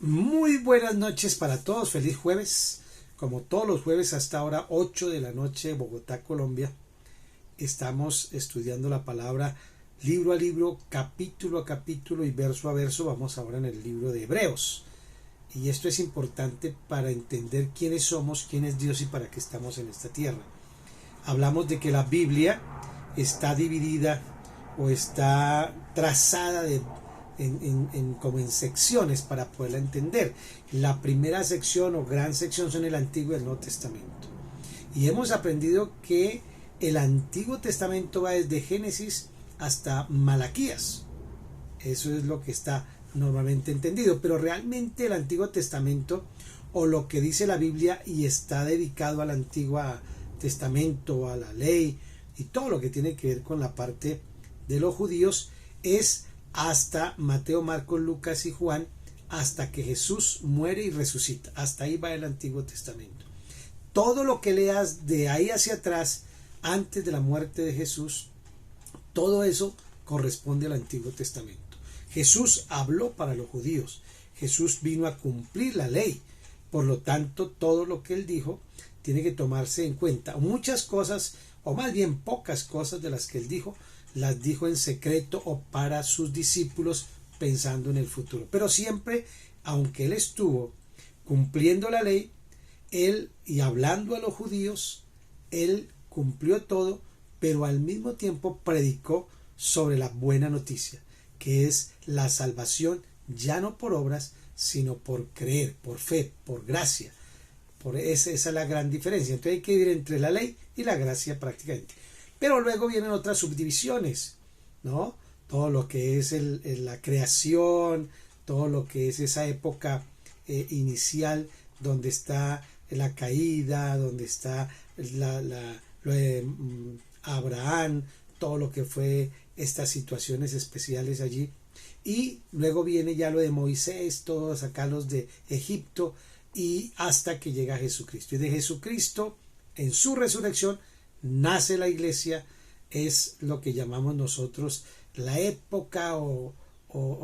Muy buenas noches para todos, feliz jueves. Como todos los jueves hasta ahora 8 de la noche, Bogotá, Colombia, estamos estudiando la palabra libro a libro, capítulo a capítulo y verso a verso. Vamos ahora en el libro de Hebreos. Y esto es importante para entender quiénes somos, quién es Dios y para qué estamos en esta tierra. Hablamos de que la Biblia está dividida o está trazada como en secciones para poderla entender. La primera sección o gran sección son el Antiguo y el Nuevo Testamento. Y hemos aprendido que el Antiguo Testamento va desde Génesis hasta Malaquías. Eso es lo que está normalmente entendido. Pero realmente el Antiguo Testamento, o lo que dice la Biblia y está dedicado al Antiguo Testamento, a la ley y todo lo que tiene que ver con la parte de los judíos, es hasta Mateo, Marcos, Lucas y Juan, hasta que Jesús muere y resucita. Hasta ahí va el Antiguo Testamento. Todo lo que leas de ahí hacia atrás, antes de la muerte de Jesús, todo eso corresponde al Antiguo Testamento. Jesús habló para los judíos. Jesús vino a cumplir la ley. Por lo tanto, todo lo que él dijo tiene que tomarse en cuenta. Muchas cosas, o más bien pocas cosas de las que él dijo, las dijo en secreto o para sus discípulos pensando en el futuro. Pero siempre, aunque él estuvo cumpliendo la ley, él y hablando a los judíos, él cumplió todo, pero al mismo tiempo predicó sobre la buena noticia, que es la salvación ya no por obras, sino por creer, por fe, por gracia. Esa es la gran diferencia. Entonces hay que vivir entre la ley y la gracia prácticamente. Pero luego vienen otras subdivisiones, ¿no? Todo lo que es la creación, todo lo que es esa época inicial donde está la caída, donde está lo de Abraham, todo lo que fue estas situaciones especiales allí. Y luego viene ya lo de Moisés, todos acá los de Egipto, y hasta que llega Jesucristo. Y de Jesucristo, en su resurrección, nace la iglesia. Es lo que llamamos nosotros la época o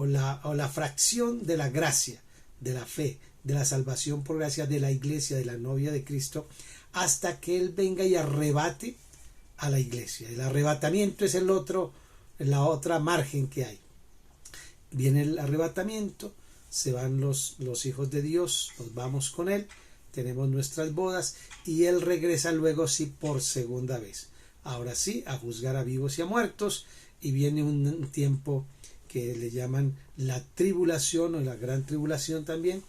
la fracción de la gracia, de la fe, de la salvación por gracia de la iglesia, de la novia de Cristo, hasta que Él venga y arrebate a la iglesia. El arrebatamiento es la otra margen que hay. Viene el arrebatamiento, se van los hijos de Dios, nos vamos con Él, tenemos nuestras bodas y Él regresa luego sí por segunda vez. Ahora sí, a juzgar a vivos y a muertos, y viene un tiempo que le llaman la tribulación o la gran tribulación también,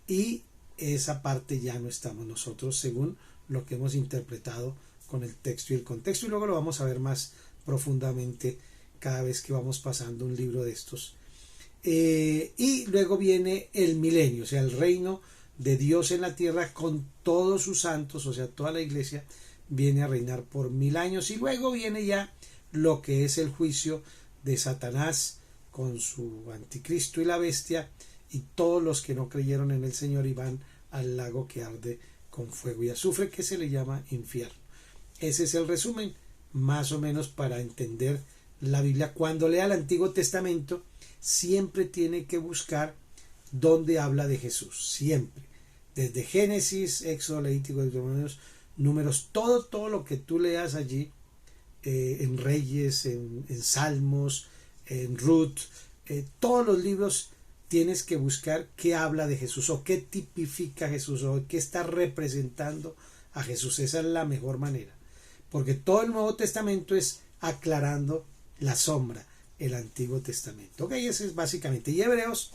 y esa parte ya no estamos nosotros según lo que hemos interpretado con el texto y el contexto, y luego lo vamos a ver más profundamente cada vez que vamos pasando un libro de estos. Y luego viene el milenio, o sea, el reino de Dios en la tierra con todos sus santos, o sea, toda la iglesia viene a reinar por 1000 años, y luego viene ya lo que es el juicio de Satanás con su anticristo y la bestia y todos los que no creyeron en el Señor y van al lago que arde con fuego y azufre, que se le llama infierno. Ese es el resumen más o menos para entender la Biblia. Cuando lea el Antiguo Testamento siempre tiene que buscar dónde habla de Jesús, siempre, desde Génesis, Éxodo, Levítico, Números, todo lo que tú leas allí, en Reyes, en Salmos, en Ruth, todos los libros tienes que buscar qué habla de Jesús o qué tipifica a Jesús o qué está representando a Jesús. Esa es la mejor manera, porque todo el Nuevo Testamento es aclarando la sombra, el Antiguo Testamento. Ok, eso es básicamente. Y Hebreos,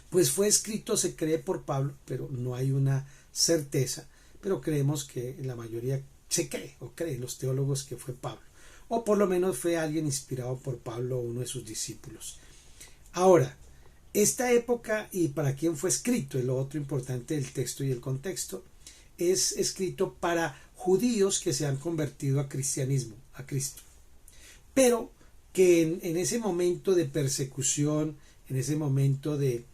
pues fue escrito, se cree, por Pablo, pero no hay una certeza, pero creemos que la mayoría se cree o creen los teólogos que fue Pablo, o por lo menos fue alguien inspirado por Pablo o uno de sus discípulos. Ahora, esta época y para quién fue escrito, lo otro importante del texto y el contexto, es escrito para judíos que se han convertido a cristianismo, a Cristo, pero que en ese momento de persecución, en ese momento de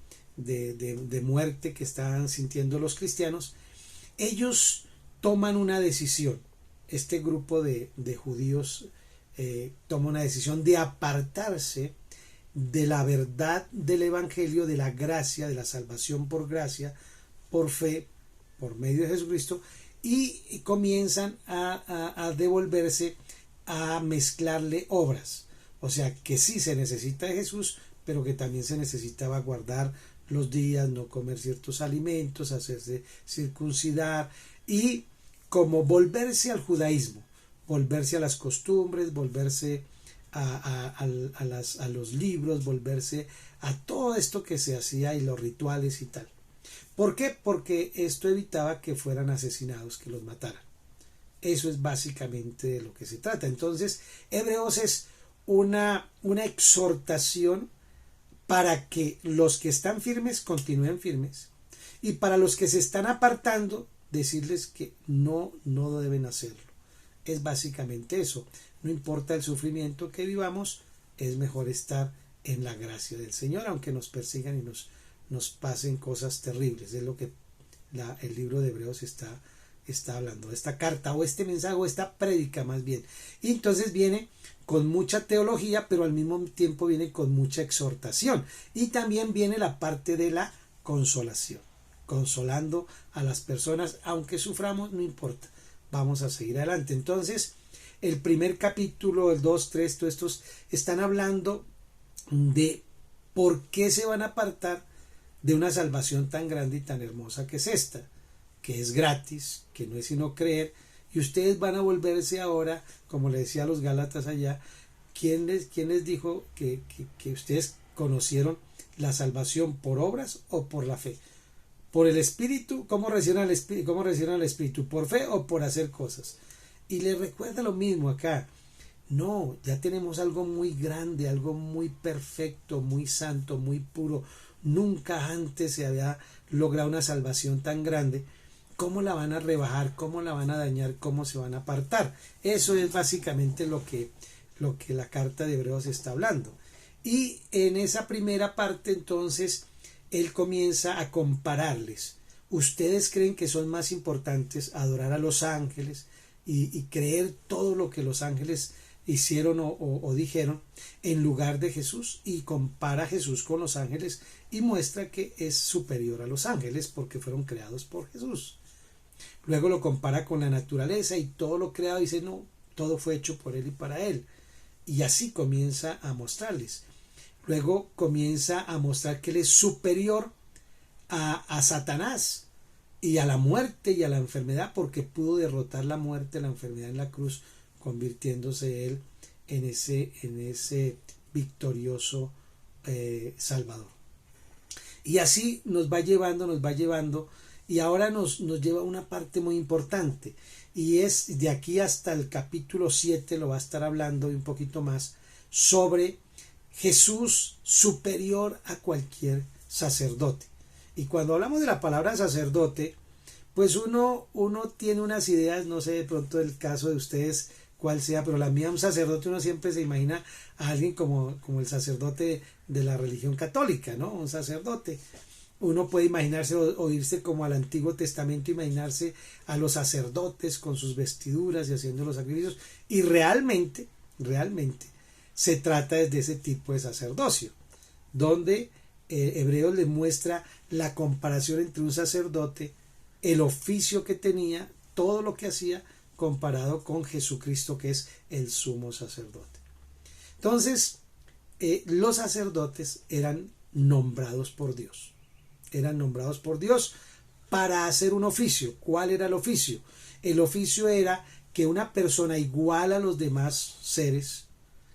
muerte que estaban sintiendo los cristianos, ellos toman una decisión. Este grupo de judíos toma una decisión de apartarse de la verdad del Evangelio, de la gracia, de la salvación por gracia, por fe, por medio de Jesucristo, y comienzan a devolverse a mezclarle obras. O sea que sí se necesita de Jesús, pero que también se necesitaba guardar los días, no comer ciertos alimentos, hacerse circuncidar y como volverse al judaísmo, volverse a las costumbres, volverse a los libros, volverse a todo esto que se hacía y los rituales y tal. ¿Por qué? Porque esto evitaba que fueran asesinados, que los mataran. Eso es básicamente de lo que se trata. Entonces, Hebreos es una exhortación para que los que están firmes continúen firmes y para los que se están apartando decirles que no deben hacerlo. Es básicamente eso. No importa el sufrimiento que vivamos, es mejor estar en la gracia del Señor, aunque nos persigan y nos pasen cosas terribles. Es lo que el libro de Hebreos está hablando, esta carta o este mensaje o esta prédica más bien. Y entonces viene con mucha teología, pero al mismo tiempo viene con mucha exhortación. Y también viene la parte de la consolación, consolando a las personas, aunque suframos, no importa, vamos a seguir adelante. Entonces, el primer capítulo, el 2, 3, todos estos están hablando de por qué se van a apartar de una salvación tan grande y tan hermosa que es esta, que es gratis, que no es sino creer, y ustedes van a volverse ahora, como le decía a los Gálatas allá, ¿quién les dijo que ustedes conocieron la salvación por obras o por la fe? ¿Por el Espíritu? ¿Cómo recibieron el Espíritu? ¿Por fe o por hacer cosas? Y les recuerda lo mismo acá. No, ya tenemos algo muy grande, algo muy perfecto, muy santo, muy puro. Nunca antes se había logrado una salvación tan grande. ¿Cómo la van a rebajar? ¿Cómo la van a dañar? ¿Cómo se van a apartar? Eso es básicamente lo que la carta de Hebreos está hablando. Y en esa primera parte entonces él comienza a compararles. ¿Ustedes creen que son más importantes adorar a los ángeles y creer todo lo que los ángeles hicieron o dijeron en lugar de Jesús? Y compara a Jesús con los ángeles y muestra que es superior a los ángeles porque fueron creados por Jesús. Luego lo compara con la naturaleza y todo lo creado, dice no, todo fue hecho por él y para él. Y así comienza a mostrarles. Luego comienza a mostrar que él es superior a Satanás y a la muerte y a la enfermedad porque pudo derrotar la muerte, la enfermedad en la cruz, convirtiéndose él en ese victorioso Salvador. Y así nos va llevando y ahora nos lleva a una parte muy importante y es de aquí hasta el capítulo 7 lo va a estar hablando un poquito más sobre Jesús superior a cualquier sacerdote. Y cuando hablamos de la palabra sacerdote, pues uno tiene unas ideas, no sé de pronto el caso de ustedes cuál sea, pero la mía, un sacerdote, uno siempre se imagina a alguien como el sacerdote de la religión católica, ¿no? Un sacerdote. Uno puede imaginarse o irse como al Antiguo Testamento, imaginarse a los sacerdotes con sus vestiduras y haciendo los sacrificios. Y realmente se trata de ese tipo de sacerdocio, donde Hebreos le muestra la comparación entre un sacerdote, el oficio que tenía, todo lo que hacía, comparado con Jesucristo, que es el sumo sacerdote. Entonces, los sacerdotes eran nombrados por Dios. Eran nombrados por Dios para hacer un oficio. ¿Cuál era el oficio? El oficio era que una persona igual a los demás seres,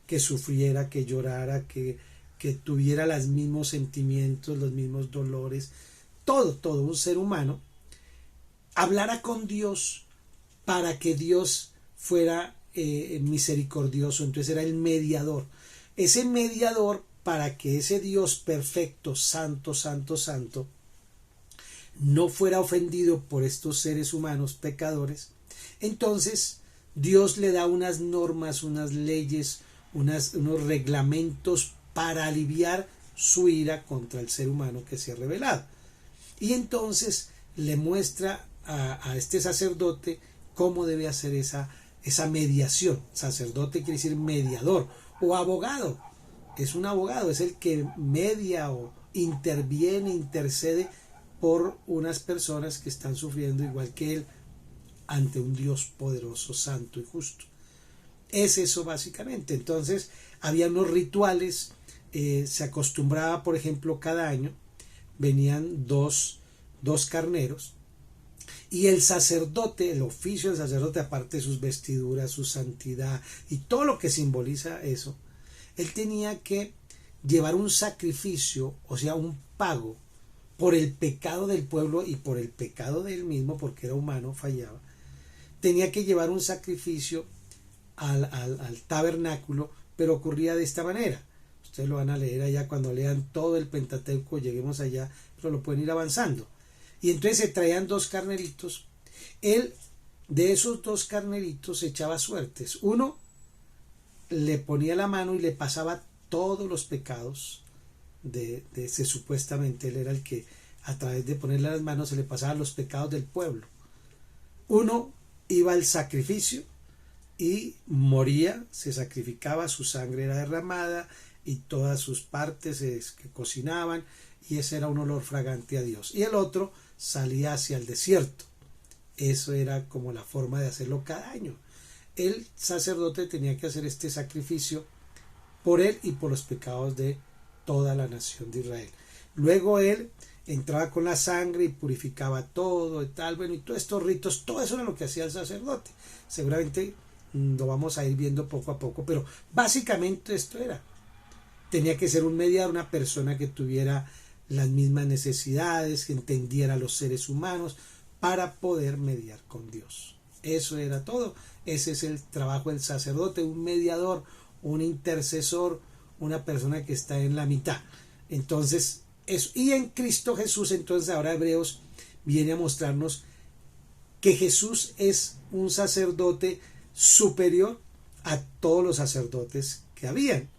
que sufriera, que llorara, que tuviera los mismos sentimientos, los mismos dolores, todo un ser humano, hablara con Dios para que Dios fuera misericordioso. Entonces era el mediador. Ese mediador para que ese Dios perfecto, santo, no fuera ofendido por estos seres humanos pecadores. Entonces Dios le da unas normas, unas leyes, unos reglamentos para aliviar su ira contra el ser humano que se ha rebelado. Y entonces le muestra a este sacerdote cómo debe hacer esa mediación. Sacerdote quiere decir mediador o abogado. es un abogado, es el que media o interviene, intercede por unas personas que están sufriendo igual que él ante un Dios poderoso, santo y justo. Es eso básicamente. Entonces había unos rituales, se acostumbraba, por ejemplo, cada año venían dos carneros, y el sacerdote, el oficio del sacerdote, aparte de sus vestiduras, su santidad y todo lo que simboliza eso, él tenía que llevar un sacrificio, o sea, un pago por el pecado del pueblo y por el pecado de él mismo, porque era humano, fallaba. Tenía que llevar un sacrificio al tabernáculo, pero ocurría de esta manera. Ustedes lo van a leer allá cuando lean todo el Pentateuco, lleguemos allá, pero lo pueden ir avanzando. Y entonces se traían 2 carneritos. Él, de esos 2 carneritos, echaba suertes. Uno le ponía la mano y le pasaba todos los pecados de ese, supuestamente él era el que a través de ponerle las manos se le pasaban los pecados del pueblo. Uno iba al sacrificio y moría, se sacrificaba, su sangre era derramada y todas sus partes que cocinaban, y ese era un olor fragante a Dios. Y el otro salía hacia el desierto. Eso era como la forma de hacerlo cada año. El sacerdote tenía que hacer este sacrificio por él y por los pecados de toda la nación de Israel. Luego él entraba con la sangre y purificaba todo y tal, bueno, y todos estos ritos, todo eso era lo que hacía el sacerdote. Seguramente lo vamos a ir viendo poco a poco, pero básicamente esto era. Tenía que ser un mediador, una persona que tuviera las mismas necesidades, que entendiera a los seres humanos para poder mediar con Dios. Eso era todo. Ese es el trabajo del sacerdote, un mediador, un intercesor, una persona que está en la mitad. Entonces, eso. Y en Cristo Jesús, entonces ahora Hebreos viene a mostrarnos que Jesús es un sacerdote superior a todos los sacerdotes que habían.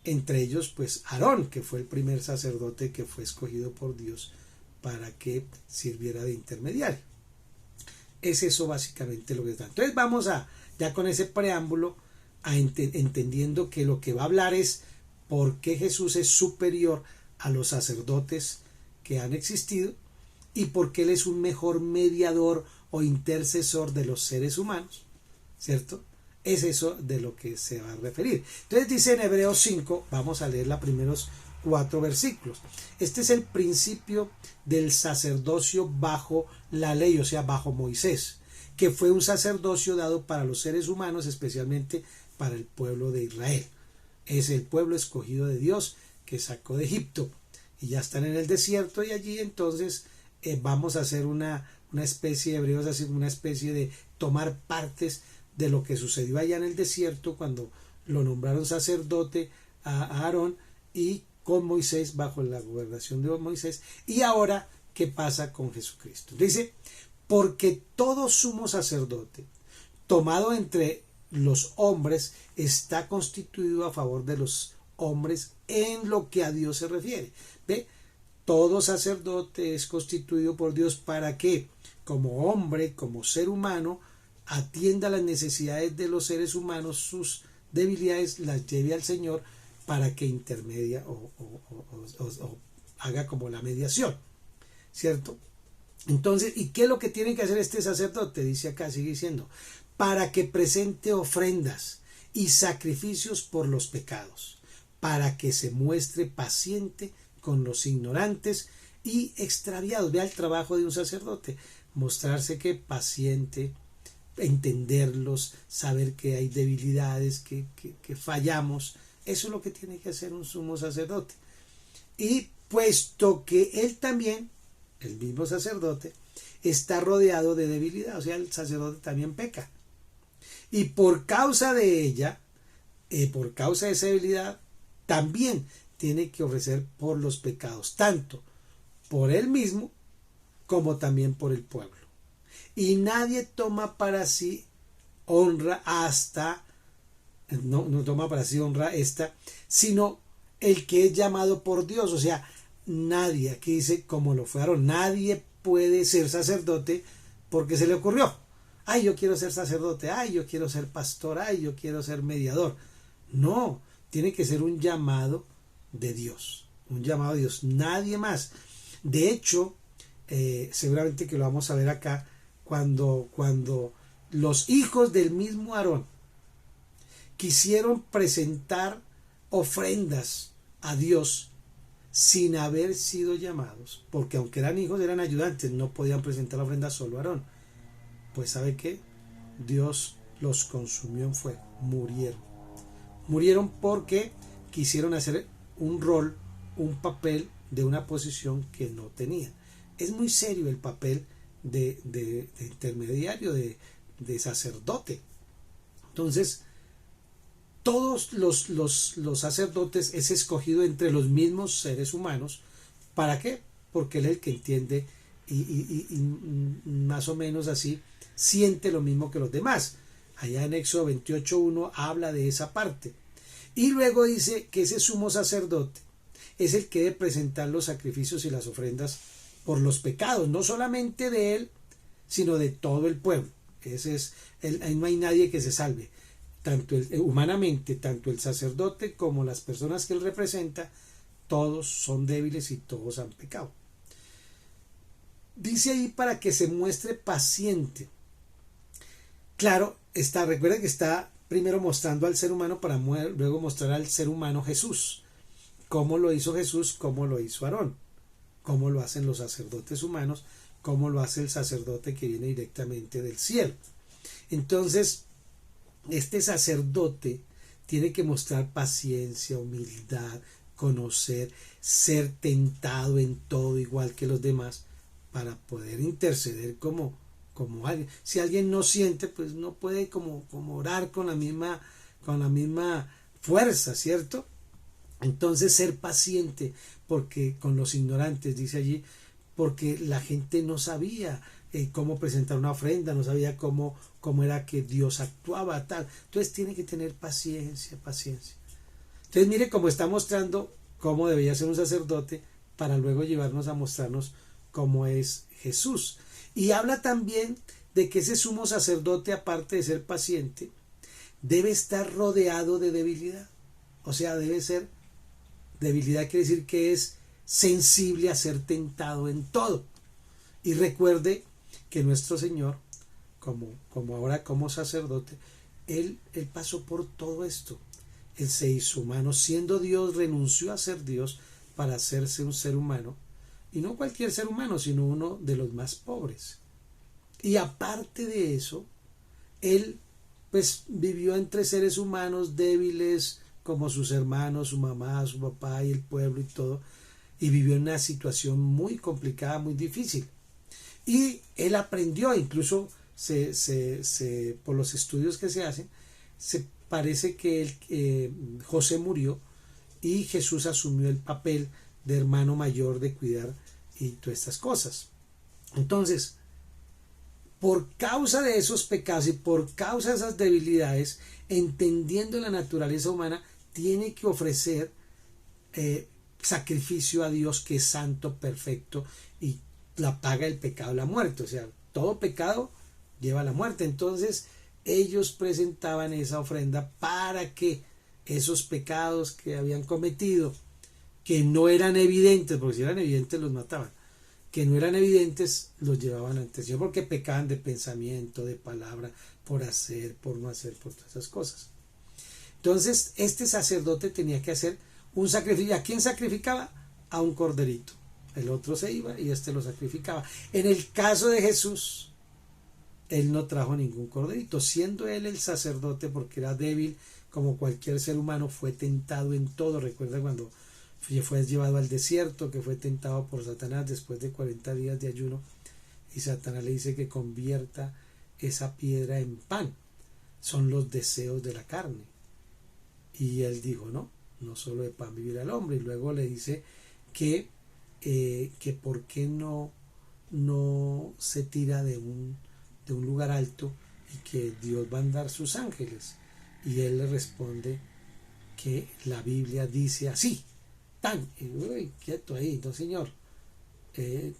Entre ellos, pues, Aarón, que fue el primer sacerdote que fue escogido por Dios para que sirviera de intermediario. Es eso básicamente lo que está. Entonces vamos ya con ese preámbulo, entendiendo que lo que va a hablar es por qué Jesús es superior a los sacerdotes que han existido y por qué Él es un mejor mediador o intercesor de los seres humanos, ¿cierto? Es eso de lo que se va a referir. Entonces dice en Hebreos 5, vamos a leer los primeros 4 versículos. Este es el principio del sacerdocio bajo la ley, o sea, bajo Moisés, que fue un sacerdocio dado para los seres humanos, especialmente para el pueblo de Israel. Es el pueblo escogido de Dios que sacó de Egipto y ya están en el desierto, y allí entonces vamos a hacer una especie, Hebreos hace una especie de tomar partes de lo que sucedió allá en el desierto cuando lo nombraron sacerdote a Aarón y con Moisés, bajo la gobernación de Moisés, y ahora qué pasa con Jesucristo. Dice, porque todo sumo sacerdote tomado entre los hombres está constituido a favor de los hombres en lo que a Dios se refiere. ¿Ve? Todo sacerdote es constituido por Dios para que, como hombre, como ser humano, atienda las necesidades de los seres humanos, sus debilidades las lleve al Señor para que intermedia o haga como la mediación, ¿cierto? Entonces, ¿y qué es lo que tiene que hacer este sacerdote? Dice acá, sigue diciendo, para que presente ofrendas y sacrificios por los pecados, para que se muestre paciente con los ignorantes y extraviados. Vea el trabajo de un sacerdote, mostrarse que paciente, entenderlos, saber que hay debilidades, que fallamos. Eso es lo que tiene que hacer un sumo sacerdote. Y puesto que él también, el mismo sacerdote, está rodeado de debilidad, o sea, el sacerdote también peca. Y por causa de ella, por causa de esa debilidad, también tiene que ofrecer por los pecados, tanto por él mismo como también por el pueblo. Y nadie toma para sí honra no toma para sí honra esta, sino el que es llamado por Dios. O sea, nadie, aquí dice como lo fue Aarón, nadie puede ser sacerdote porque se le ocurrió. Ay, yo quiero ser sacerdote, ay, yo quiero ser pastor, ay, yo quiero ser mediador. No, tiene que ser un llamado de Dios, un llamado de Dios, nadie más. De hecho, seguramente que lo vamos a ver acá, cuando los hijos del mismo Aarón quisieron presentar ofrendas a Dios sin haber sido llamados, porque aunque eran hijos, eran ayudantes, no podían presentar ofrendas solo a Aarón. Pues ¿sabe qué? Dios los consumió en fuego, murieron porque quisieron hacer un rol, un papel de una posición que no tenían. Es muy serio el papel de intermediario, de sacerdote. Entonces, todos los sacerdotes es escogido entre los mismos seres humanos. ¿Para qué? Porque él es el que entiende y más o menos así siente lo mismo que los demás. Allá en Éxodo 28:1 habla de esa parte. Y luego dice que ese sumo sacerdote es el que debe presentar los sacrificios y las ofrendas por los pecados, no solamente de él, sino de todo el pueblo. Ahí no hay nadie que se salve. Humanamente, tanto el sacerdote como las personas que él representa, todos son débiles y todos han pecado. Dice ahí para que se muestre paciente. Claro, recuerda que está primero mostrando al ser humano para luego mostrar al ser humano Jesús. Cómo lo hizo Jesús, cómo lo hizo Aarón, cómo lo hacen los sacerdotes humanos, cómo lo hace el sacerdote que viene directamente del cielo. Entonces, este sacerdote tiene que mostrar paciencia, humildad, conocer, ser tentado en todo igual que los demás para poder interceder como alguien. Si alguien no siente, pues no puede como orar con la misma fuerza, ¿cierto? Entonces ser paciente, porque con los ignorantes, dice allí, porque la gente no sabía cómo presentar una ofrenda, no sabía cómo era que Dios actuaba, tal. Entonces tiene que tener paciencia. Entonces mire cómo está mostrando cómo debía ser un sacerdote para luego llevarnos a mostrarnos cómo es Jesús. Y habla también de que ese sumo sacerdote, aparte de ser paciente, debe estar rodeado de debilidad. O sea, debe ser debilidad, quiere decir que es sensible a ser tentado en todo. Y recuerde que nuestro Señor, como ahora como sacerdote, él pasó por todo esto. Él se hizo humano, siendo Dios, renunció a ser Dios para hacerse un ser humano, y no cualquier ser humano, sino uno de los más pobres. Y aparte de eso, él pues vivió entre seres humanos débiles como sus hermanos, su mamá, su papá y el pueblo y todo, y vivió en una situación muy complicada, muy difícil. Y él aprendió, incluso por los estudios que se hacen, se parece que José murió y Jesús asumió el papel de hermano mayor, de cuidar y todas estas cosas. Entonces, por causa de esos pecados y por causa de esas debilidades, entendiendo la naturaleza humana, tiene que ofrecer sacrificio a Dios, que es santo, perfecto, y la paga del pecado, la muerte. O sea, todo pecado lleva a la muerte. Entonces ellos presentaban esa ofrenda para que esos pecados que habían cometido, que no eran evidentes, porque si eran evidentes los mataban, que no eran evidentes los llevaban ante el Señor, porque pecaban de pensamiento, de palabra, por hacer, por no hacer, por todas esas cosas. Entonces este sacerdote tenía que hacer un sacrificio. ¿A quién sacrificaba? A un corderito. El otro se iba y este lo sacrificaba. En el caso de Jesús, él no trajo ningún corderito, siendo él el sacerdote, porque era débil como cualquier ser humano, fue tentado en todo. Recuerda cuando fue llevado al desierto, que fue tentado por Satanás después de 40 días de ayuno, y Satanás le dice que convierta esa piedra en pan. Son los deseos de la carne. Y él dijo, no solo de pan vivirá el hombre. Y luego le dice que por qué no se tira de un lugar alto y que Dios va a mandar sus ángeles. Y él le responde que la Biblia dice así, quieto ahí, no señor.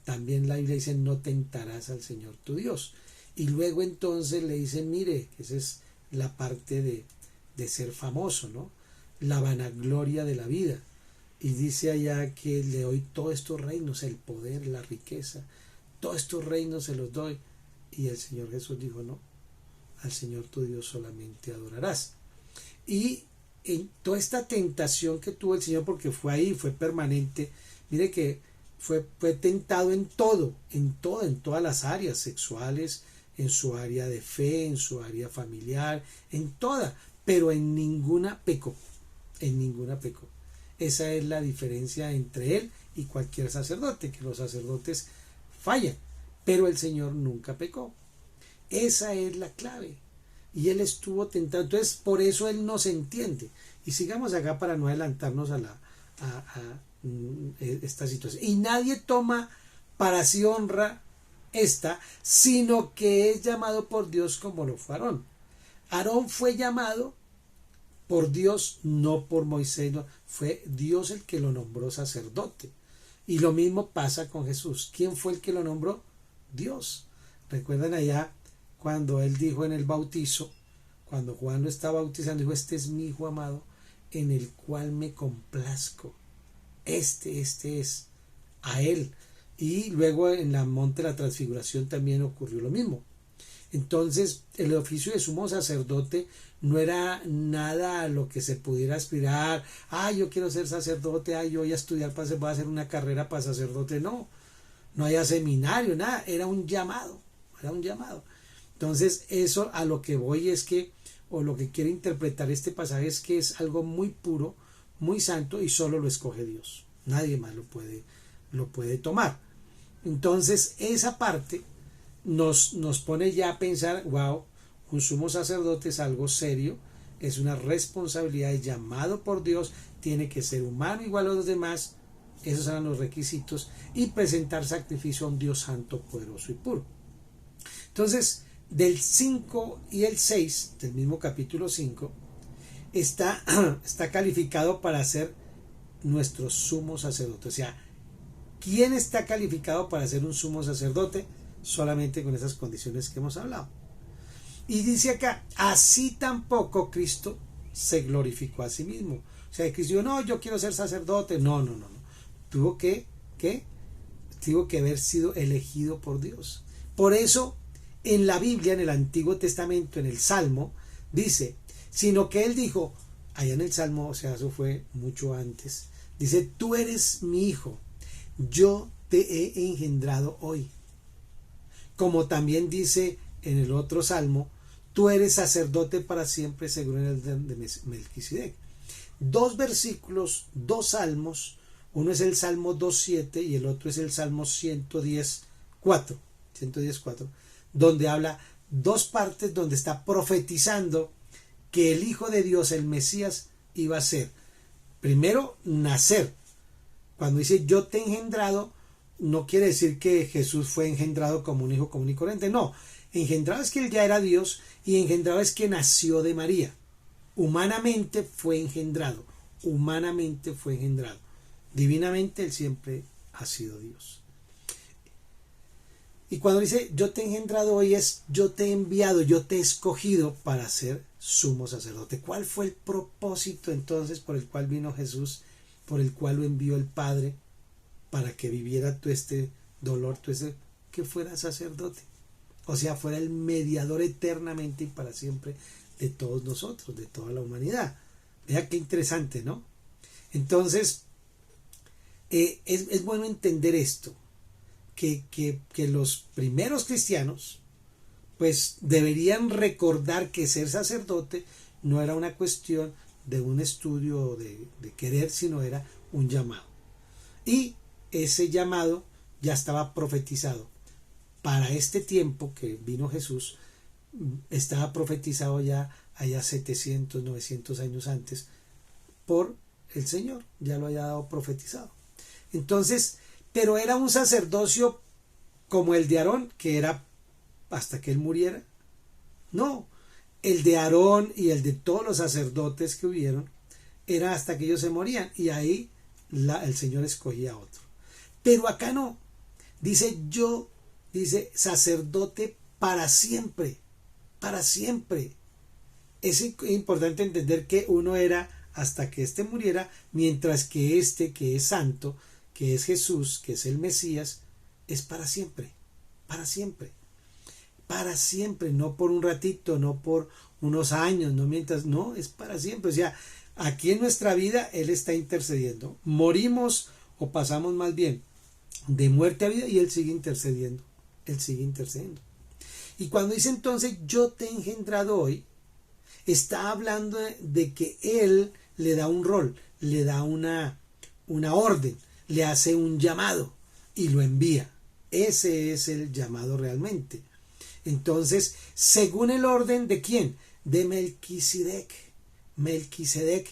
También la Biblia dice, no tentarás al Señor tu Dios. Y luego entonces le dice, mire, esa es la parte de ser famoso, ¿no? la vanagloria de la vida. Y dice allá que le doy todos estos reinos, el poder, la riqueza, todos estos reinos se los doy. Y el Señor Jesús dijo, no, al Señor tu Dios solamente adorarás. Y en toda esta tentación que tuvo el Señor, porque fue ahí, fue permanente, mire que fue tentado en todo, en todas las áreas sexuales, en su área de fe, en su área familiar, en toda, pero en ninguna pecó, en ninguna pecó. Esa es la diferencia entre él y cualquier sacerdote, que los sacerdotes fallan, pero el Señor nunca pecó. Esa es la clave. Y él estuvo tentado, entonces por eso él nos entiende. Y sigamos acá para no adelantarnos a esta situación. Y nadie toma para sí honra esta, sino que es llamado por Dios como lo fue Aarón. Aarón fue llamado por Dios, no por Moisés, no, fue Dios el que lo nombró sacerdote. Y lo mismo pasa con Jesús. ¿Quién fue el que lo nombró? Dios. ¿Recuerdan allá cuando él dijo en el bautizo, cuando Juan lo estaba bautizando, dijo, este es mi Hijo amado, en el cual me complazco? Este es a él. Y luego en la monte de la transfiguración también ocurrió lo mismo. Entonces el oficio de sumo sacerdote no era nada a lo que se pudiera aspirar. Yo quiero ser sacerdote, yo voy a estudiar, voy a hacer una carrera para sacerdote. No había seminario, nada, era un llamado. Entonces eso a lo que voy es que, o lo que quiere interpretar este pasaje es que es algo muy puro, muy santo, y solo lo escoge Dios. Nadie más lo puede tomar. Entonces esa parte nos pone ya a pensar, wow, un sumo sacerdote es algo serio, es una responsabilidad, es llamado por Dios, tiene que ser humano igual a los demás, esos eran los requisitos, y presentar sacrificio a un Dios santo, poderoso y puro. Entonces, del 5 y el 6 del mismo capítulo 5 está calificado para ser nuestro sumo sacerdote. O sea, ¿quién está calificado para ser un sumo sacerdote? Solamente con esas condiciones que hemos hablado. Y dice acá, así tampoco Cristo se glorificó a sí mismo. O sea, Cristo dijo, no, yo quiero ser sacerdote. No. Tuvo que haber sido elegido por Dios. Por eso, en la Biblia, en el Antiguo Testamento, en el Salmo, dice, sino que él dijo, allá en el Salmo, o sea, eso fue mucho antes, dice, tú eres mi hijo, yo te he engendrado hoy. Como también dice en el otro Salmo, tú eres sacerdote para siempre según el de Melquisedec. Dos versículos, dos salmos, uno es el Salmo 2.7 y el otro es el Salmo 110.4, donde habla dos partes donde está profetizando que el Hijo de Dios, el Mesías, iba a ser, primero, nacer. Cuando dice yo te he engendrado, no quiere decir que Jesús fue engendrado como un hijo común y corriente, no. Engendrado es que él ya era Dios, y engendrado es que nació de María. Humanamente fue engendrado. Divinamente él siempre ha sido Dios. Y cuando dice yo te he engendrado hoy, es yo te he enviado, yo te he escogido para ser sumo sacerdote. ¿Cuál fue el propósito entonces por el cual vino Jesús, por el cual lo envió el Padre, para que viviera todo este dolor, que fuera sacerdote? O sea, fuera el mediador eternamente y para siempre de todos nosotros, de toda la humanidad. Vea qué interesante, ¿no? Entonces, es bueno entender esto, que los primeros cristianos pues deberían recordar que ser sacerdote no era una cuestión de un estudio de querer, sino era un llamado. Y ese llamado ya estaba profetizado. Para este tiempo que vino Jesús, estaba profetizado ya allá 700, 900 años antes por el Señor, ya lo había dado profetizado. Entonces, pero era un sacerdocio como el de Aarón, que era hasta que él muriera. No, el de Aarón y el de todos los sacerdotes que hubieron era hasta que ellos se morían, y ahí el Señor escogía a otro. Pero acá no, dice sacerdote para siempre. Es importante entender que uno era hasta que éste muriera, mientras que este, que es santo, que es Jesús, que es el Mesías, es para siempre, para siempre, para siempre, no por un ratito, no por unos años, no mientras, no, es para siempre. O sea, aquí en nuestra vida Él está intercediendo. Morimos o pasamos más bien de muerte a vida y Él sigue intercediendo. Él sigue intercediendo. Y cuando dice entonces yo te he engendrado hoy, está hablando de que Él le da un rol, le da una orden, le hace un llamado y lo envía. Ese es el llamado realmente. Entonces, según el orden de quién? De Melquisedec. Melquisedec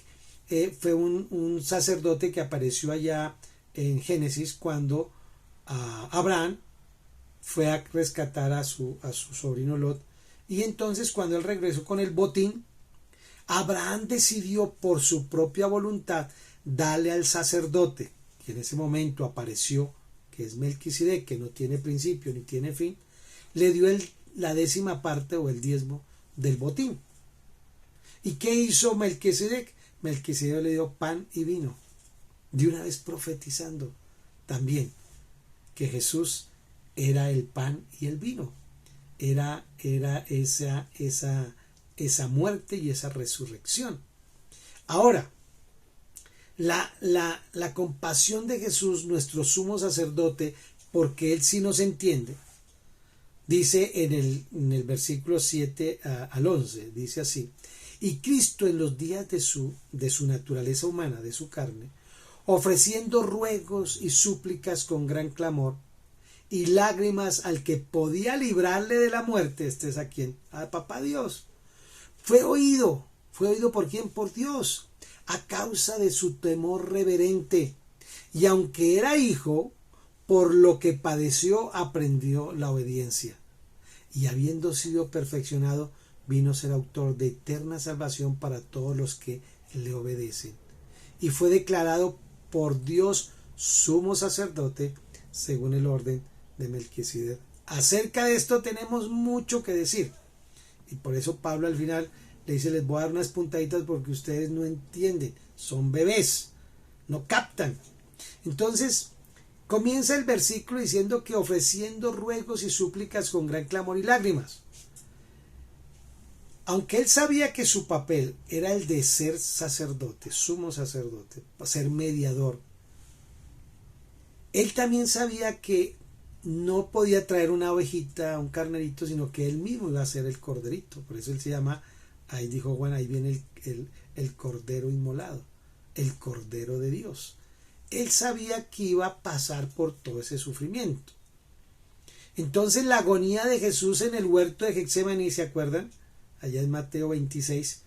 fue un sacerdote que apareció allá en Génesis cuando Abraham fue a rescatar a su sobrino Lot. Y entonces cuando él regresó con el botín, Abraham decidió por su propia voluntad darle al sacerdote, que en ese momento apareció, que es Melquisedec, que no tiene principio ni tiene fin, le dio la 10ª parte o el diezmo del botín. ¿Y qué hizo Melquisedec? Melquisedec le dio pan y vino, de una vez profetizando también que Jesús era el pan y el vino, era esa muerte y esa resurrección. Ahora, la compasión de Jesús, nuestro sumo sacerdote, porque Él sí nos entiende, dice en el versículo 7 al 11, dice así: y Cristo en los días de su naturaleza humana, de su carne, ofreciendo ruegos y súplicas con gran clamor y lágrimas al que podía librarle de la muerte, este es a quién, a papá Dios, fue oído por quién, por Dios, a causa de su temor reverente, y aunque era hijo, por lo que padeció aprendió la obediencia, y habiendo sido perfeccionado, vino a ser autor de eterna salvación para todos los que le obedecen, y fue declarado por Dios sumo sacerdote según el orden de Melquisedec. Acerca de esto tenemos mucho que decir, y por eso Pablo al final le dice: les voy a dar unas puntaditas porque ustedes no entienden, son bebés, no captan. Entonces comienza el versículo diciendo que ofreciendo ruegos y súplicas con gran clamor y lágrimas. Aunque él sabía que su papel era el de ser sacerdote, sumo sacerdote, ser mediador, él también sabía que no podía traer una ovejita, un carnerito, sino que él mismo iba a ser el corderito. Por eso él se llama, ahí dijo Juan, ahí viene el cordero inmolado, el cordero de Dios. Él sabía que iba a pasar por todo ese sufrimiento. Entonces la agonía de Jesús en el huerto de Getsemaní, ¿se acuerdan? Allá en Mateo 26,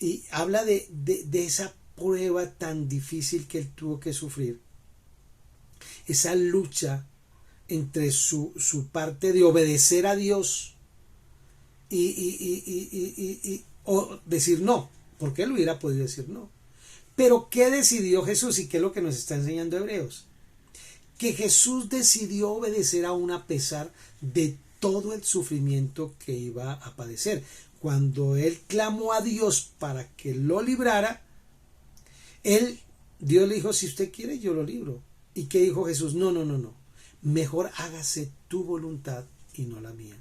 y habla de esa prueba tan difícil que él tuvo que sufrir, esa lucha entre su parte de obedecer a Dios o decir no, porque él hubiera podido decir no. Pero ¿qué decidió Jesús? ¿Y qué es lo que nos está enseñando Hebreos? Que Jesús decidió obedecer aún a pesar de todo el sufrimiento que iba a padecer. Cuando él clamó a Dios para que lo librara, Dios le dijo: si usted quiere, yo lo libro. ¿Y qué dijo Jesús? No, mejor hágase tu voluntad y no la mía.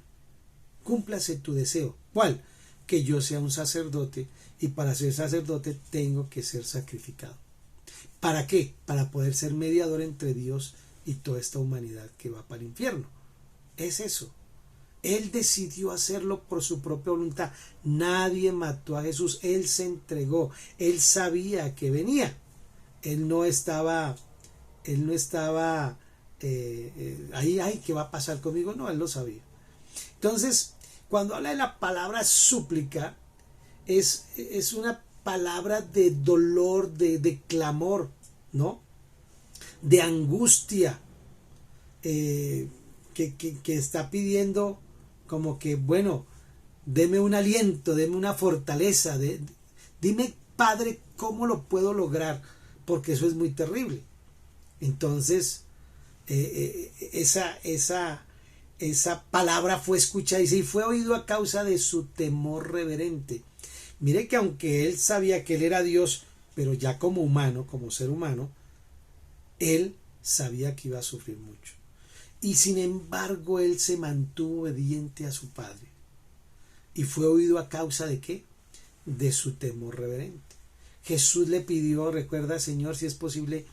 Cúmplase tu deseo. ¿Cuál? Que yo sea un sacerdote, y para ser sacerdote tengo que ser sacrificado. ¿Para qué? Para poder ser mediador entre Dios y toda esta humanidad que va para el infierno. Es eso. Él decidió hacerlo por su propia voluntad. Nadie mató a Jesús. Él se entregó. Él sabía que venía. Él no estaba ahí, ay, ¿qué va a pasar conmigo? No, él lo sabía. Entonces, cuando habla de la palabra súplica, es una palabra de dolor, de clamor, ¿no? De angustia, que está pidiendo como que, bueno, deme un aliento, deme una fortaleza, dime, Padre, ¿cómo lo puedo lograr? Porque eso es muy terrible. Entonces, esa palabra fue escuchada, dice, y fue oído a causa de su temor reverente. Mire que aunque él sabía que él era Dios, pero ya como humano, como ser humano, él sabía que iba a sufrir mucho. Y sin embargo, él se mantuvo obediente a su Padre. ¿Y fue oído a causa de qué? De su temor reverente. Jesús le pidió, recuerda, Señor, si es posible,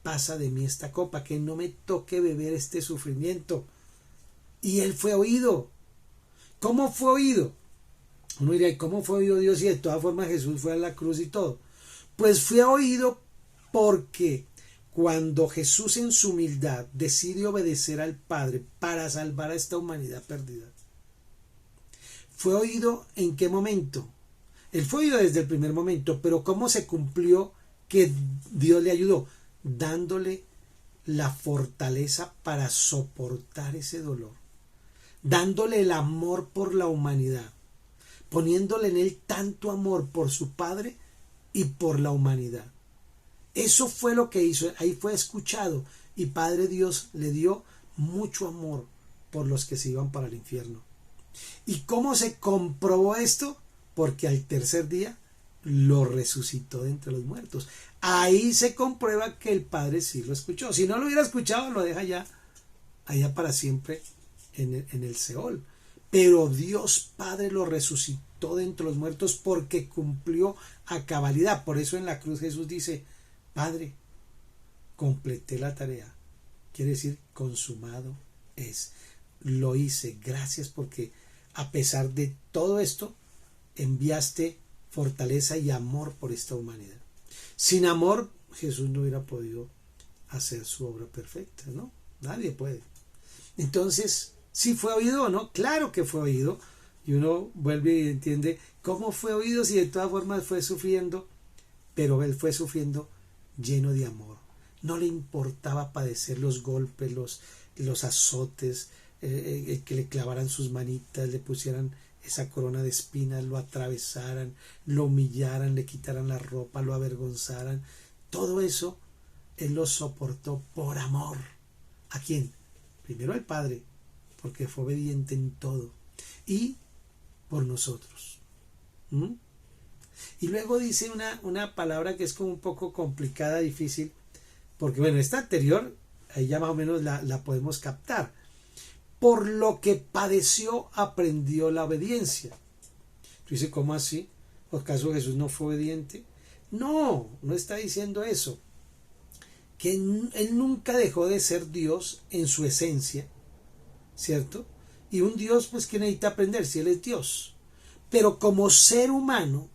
pasa de mí esta copa, que no me toque beber este sufrimiento. Y él fue oído. ¿Cómo fue oído? Uno diría, ¿cómo fue oído Dios? Y de todas formas Jesús fue a la cruz y todo. Pues fue oído porque cuando Jesús en su humildad decide obedecer al Padre para salvar a esta humanidad perdida, ¿fue oído en qué momento? Él fue oído desde el primer momento, pero ¿cómo se cumplió que Dios le ayudó? Dándole la fortaleza para soportar ese dolor, dándole el amor por la humanidad, poniéndole en él tanto amor por su Padre y por la humanidad. Eso fue lo que hizo, ahí fue escuchado y Padre Dios le dio mucho amor por los que se iban para el infierno. ¿Y cómo se comprobó esto? Porque al tercer día lo resucitó de entre los muertos. Ahí se comprueba que el Padre sí lo escuchó. Si no lo hubiera escuchado, lo deja allá para siempre en el Seol. Pero Dios Padre lo resucitó de entre los muertos porque cumplió a cabalidad. Por eso en la cruz Jesús dice, Padre, completé la tarea. Quiere decir, consumado es. Lo hice. Gracias porque a pesar de todo esto, enviaste fortaleza y amor por esta humanidad. Sin amor, Jesús no hubiera podido hacer su obra perfecta, ¿no? Nadie puede. Entonces, ¿sí fue oído o no? Claro que fue oído. Y uno vuelve y entiende cómo fue oído si de todas formas fue sufriendo, pero él fue sufriendo lleno de amor. No le importaba padecer los golpes, los azotes, que le clavaran sus manitas, le pusieran esa corona de espinas, lo atravesaran, lo humillaran, le quitaran la ropa, lo avergonzaran. Todo eso él lo soportó por amor. ¿A quién? Primero al Padre, porque fue obediente en todo, y por nosotros. Y luego dice una palabra que es como un poco complicada, difícil, porque bueno, esta anterior, ahí ya más o menos la podemos captar. Por lo que padeció, aprendió la obediencia. Tú dices, ¿cómo así? ¿Acaso Jesús no fue obediente? No, no está diciendo eso. Que él nunca dejó de ser Dios en su esencia, ¿cierto? Y un Dios, pues, que necesita aprender si él es Dios. Pero como ser humano,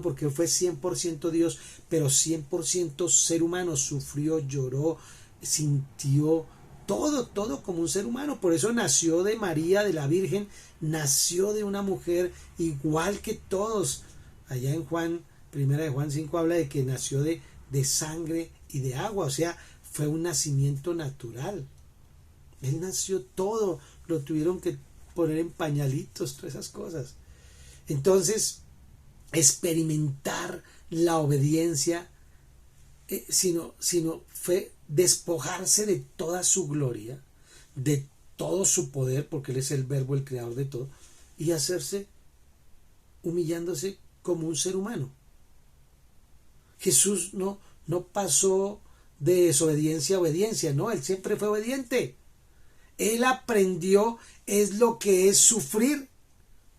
porque fue 100% Dios, pero 100% ser humano, sufrió, lloró, sintió, todo como un ser humano. Por eso nació de María, de la Virgen, nació de una mujer igual que todos. Allá en primera de Juan 5 habla de que nació de sangre y de agua, o sea, fue un nacimiento natural. Él nació todo, lo tuvieron que poner en pañalitos, todas esas cosas. Entonces, experimentar la obediencia, sino fue despojarse de toda su gloria, de todo su poder, porque él es el verbo, el creador de todo, y hacerse humillándose como un ser humano. Jesús no pasó de desobediencia a obediencia, no, él siempre fue obediente. Él aprendió es lo que es sufrir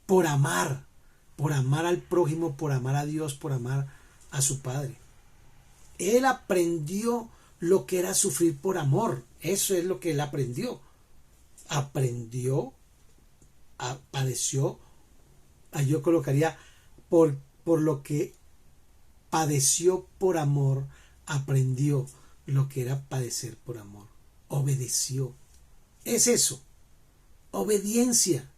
por amar al prójimo, por amar a Dios, por amar a su Padre. Él aprendió lo que era sufrir por amor. Eso es lo que él aprendió. Padeció, yo colocaría por lo que padeció por amor, aprendió lo que era padecer por amor. Obedeció. Es eso. Obediencia.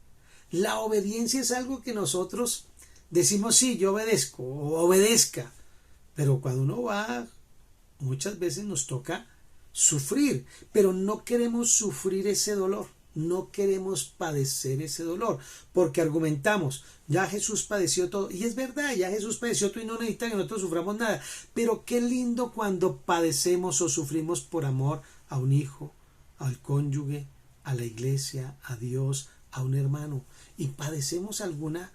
La obediencia es algo que nosotros decimos, sí, yo obedezco, o obedezca. Pero cuando uno va, muchas veces nos toca sufrir, pero no queremos sufrir ese dolor, no queremos padecer ese dolor, porque argumentamos, ya Jesús padeció todo, y es verdad, ya Jesús padeció todo y no necesita que nosotros suframos nada, pero qué lindo cuando padecemos o sufrimos por amor a un hijo, al cónyuge, a la iglesia, a Dios, a un hermano, y padecemos alguna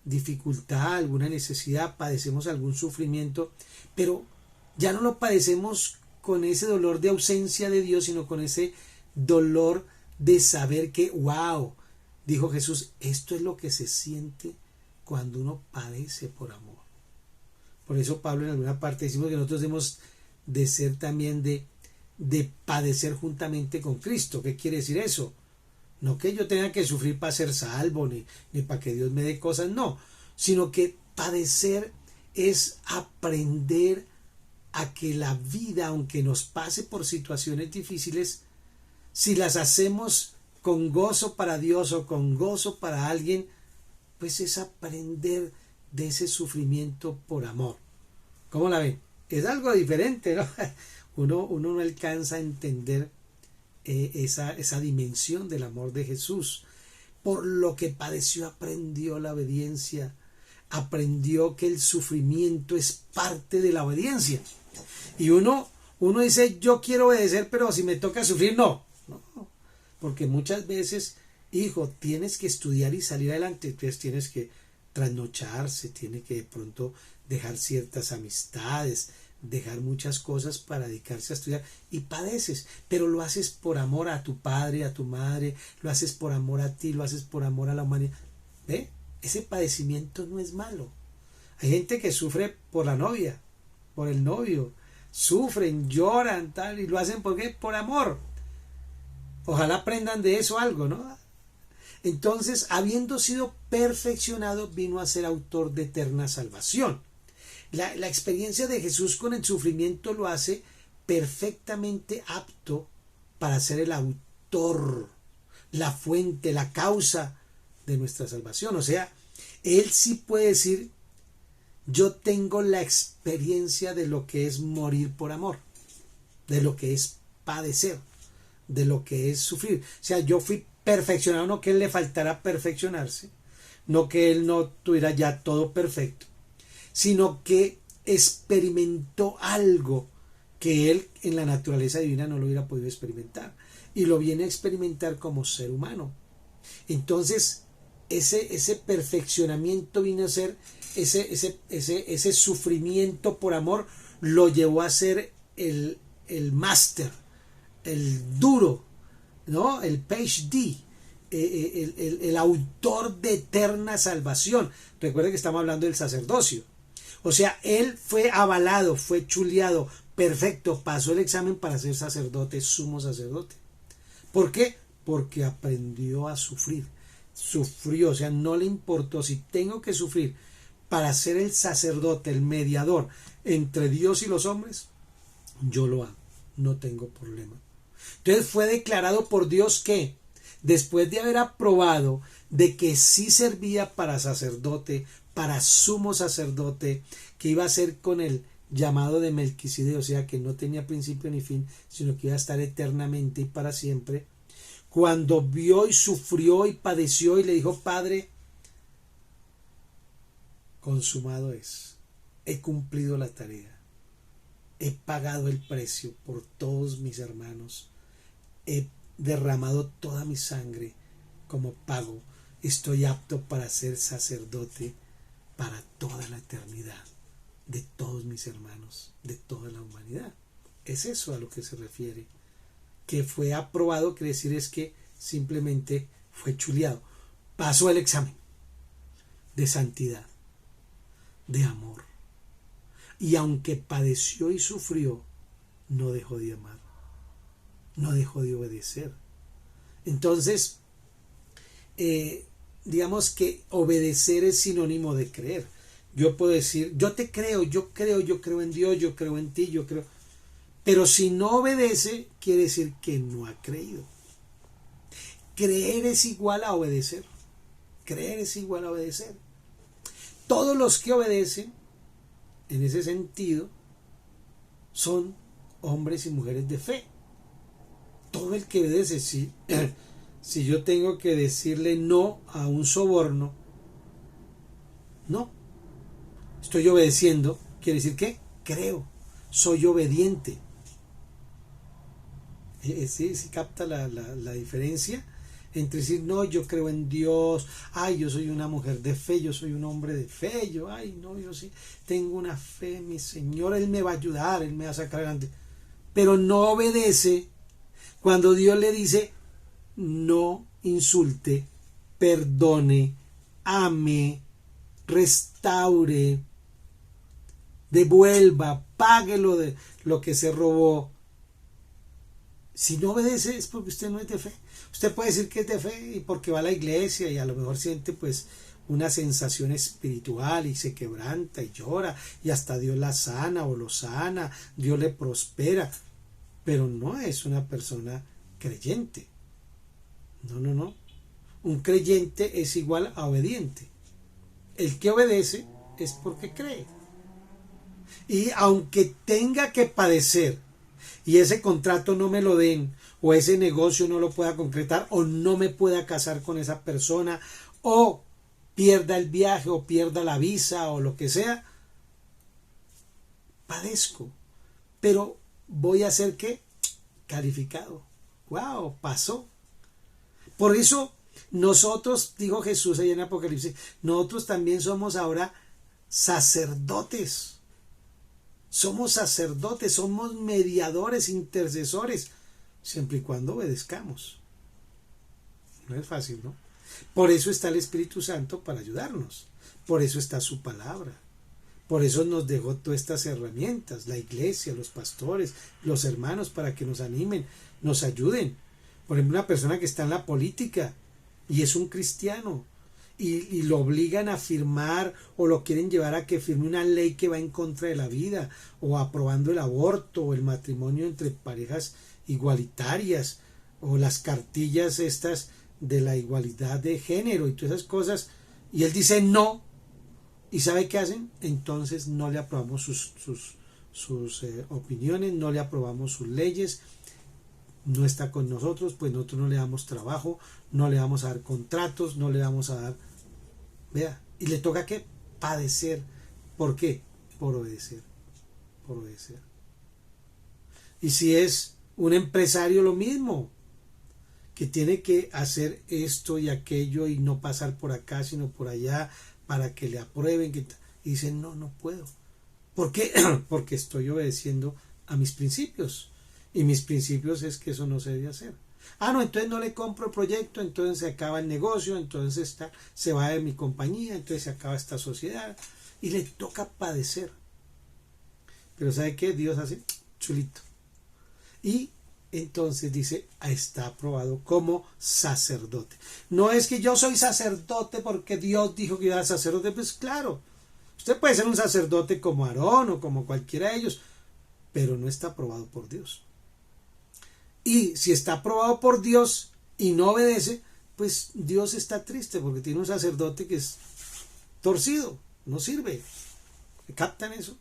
dificultad, alguna necesidad, padecemos algún sufrimiento, pero ya no lo padecemos con ese dolor de ausencia de Dios, sino con ese dolor de saber que, wow, dijo Jesús, esto es lo que se siente cuando uno padece por amor. Por eso Pablo en alguna parte decimos que nosotros debemos de ser también de padecer juntamente con Cristo. ¿Qué quiere decir eso? No que yo tenga que sufrir para ser salvo, ni para que Dios me dé cosas, no, sino que padecer es aprender a que la vida, aunque nos pase por situaciones difíciles, si las hacemos con gozo para Dios o con gozo para alguien, pues es aprender de ese sufrimiento por amor. ¿Cómo la ven? Es algo diferente, ¿no? Uno no alcanza a entender esa dimensión del amor de Jesús. Por lo que padeció aprendió la obediencia, aprendió que el sufrimiento es parte de la obediencia. Y uno dice, yo quiero obedecer, pero si me toca sufrir, no. Porque muchas veces, hijo, tienes que estudiar y salir adelante, entonces tienes que trasnocharse, tiene que de pronto dejar ciertas amistades, dejar muchas cosas para dedicarse a estudiar y padeces, pero lo haces por amor a tu padre, a tu madre, lo haces por amor a ti, lo haces por amor a la humanidad. ¿Ve? Ese padecimiento no es malo. Hay gente que sufre por la novia, por el novio, sufren, lloran, tal, y lo hacen ¿por qué? Por amor. Ojalá aprendan de eso algo, ¿no? Entonces, habiendo sido perfeccionado, vino a ser autor de eterna salvación. La experiencia de Jesús con el sufrimiento lo hace perfectamente apto para ser el autor, la fuente, la causa de nuestra salvación. O sea, Él sí puede decir, yo tengo la experiencia de lo que es morir por amor, de lo que es padecer, de lo que es sufrir. O sea, yo fui perfeccionado, no que Él le faltara perfeccionarse, no que Él no tuviera ya todo perfecto, sino que experimentó algo que Él en la naturaleza divina no lo hubiera podido experimentar, y lo viene a experimentar como ser humano. Entonces, ese perfeccionamiento vino a ser, ese sufrimiento por amor lo llevó a ser el máster, el duro, ¿no? El PhD, el autor de eterna salvación. Recuerden que estamos hablando del sacerdocio. O sea, él fue avalado, fue chuleado, perfecto, pasó el examen para ser sacerdote, sumo sacerdote. ¿Por qué? Porque aprendió a sufrir. Sufrió, o sea, no le importó si tengo que sufrir para ser el sacerdote, el mediador entre Dios y los hombres, yo lo hago, no tengo problema. Entonces fue declarado por Dios que, después de haber aprobado de que sí servía para sacerdote, para sumo sacerdote, que iba a ser con el llamado de Melquisedec, o sea que no tenía principio ni fin, sino que iba a estar eternamente y para siempre, cuando vio y sufrió y padeció y le dijo, Padre, consumado es, he cumplido la tarea, he pagado el precio por todos mis hermanos, he derramado toda mi sangre como pago, estoy apto para ser sacerdote para toda la eternidad de todos mis hermanos, de toda la humanidad. Es eso a lo que se refiere. Que fue aprobado, quiere decir es que simplemente fue chuleado. Pasó el examen de santidad, de amor. Y aunque padeció y sufrió, no dejó de amar, no dejó de obedecer. Entonces, digamos que obedecer es sinónimo de creer. Yo puedo decir, yo te creo, yo creo en Dios, yo creo en ti, yo creo. Pero si no obedece, quiere decir que no ha creído. Creer es igual a obedecer. Creer es igual a obedecer. Todos los que obedecen, en ese sentido, son hombres y mujeres de fe. Todo el que obedece, si yo tengo que decirle no a un soborno, no. Estoy obedeciendo, quiere decir que creo, soy obediente. ¿Sí capta la diferencia? entre decir, no, yo creo en Dios, ay, yo soy una mujer de fe, yo soy un hombre de fe, yo, ay, no, yo sí, tengo una fe en mi Señor, Él me va a ayudar, Él me va a sacar adelante, pero no obedece cuando Dios le dice, no insulte, perdone, ame, restaure, devuelva, pague lo que se robó. Si no obedece es porque usted no es de fe. Usted puede decir que es de fe y porque va a la iglesia y a lo mejor siente pues una sensación espiritual y se quebranta y llora y hasta Dios la sana o lo sana, Dios le prospera, pero no es una persona creyente. No, no, no. Un creyente es igual a obediente. El que obedece es porque cree. Y aunque tenga que padecer y ese contrato no me lo den o ese negocio no lo pueda concretar o no me pueda casar con esa persona o pierda el viaje o pierda la visa o lo que sea, padezco, pero voy a ser ¿qué? Calificado. ¡Wow! Pasó. Por eso nosotros, dijo Jesús ahí en Apocalipsis, nosotros también somos ahora sacerdotes. Somos sacerdotes, somos mediadores, intercesores, siempre y cuando obedezcamos. No es fácil, ¿no? Por eso está el Espíritu Santo para ayudarnos. Por eso está su palabra. Por eso nos dejó todas estas herramientas, la iglesia, los pastores, los hermanos, para que nos animen, nos ayuden. Por ejemplo, una persona que está en la política y es un cristiano y lo obligan a firmar o lo quieren llevar a que firme una ley que va en contra de la vida o aprobando el aborto o el matrimonio entre parejas igualitarias o las cartillas estas de la igualdad de género y todas esas cosas, y él dice no, y ¿sabe qué hacen? Entonces no le aprobamos sus opiniones, no le aprobamos sus leyes, no está con nosotros, pues nosotros no le damos trabajo, no le vamos a dar contratos, no le vamos a dar, vea, y le toca ¿qué? Padecer. ¿Por qué? Por obedecer, por obedecer. Y si es un empresario, lo mismo, que tiene que hacer esto y aquello y no pasar por acá sino por allá para que le aprueben, y dicen no, no puedo. ¿Por qué? Porque estoy obedeciendo a mis principios. Y mis principios es que eso no se debe hacer. Ah, no, entonces no le compro el proyecto, entonces se acaba el negocio, entonces se va de mi compañía, entonces se acaba esta sociedad. Y le toca padecer. Pero ¿sabe qué? Dios hace chulito. Y entonces dice, está aprobado como sacerdote. No es que yo soy sacerdote porque Dios dijo que yo era sacerdote. Pues claro, usted puede ser un sacerdote como Aarón o como cualquiera de ellos, pero no está aprobado por Dios. Y si está aprobado por Dios y no obedece, pues Dios está triste porque tiene un sacerdote que es torcido, no sirve. ¿Captan eso?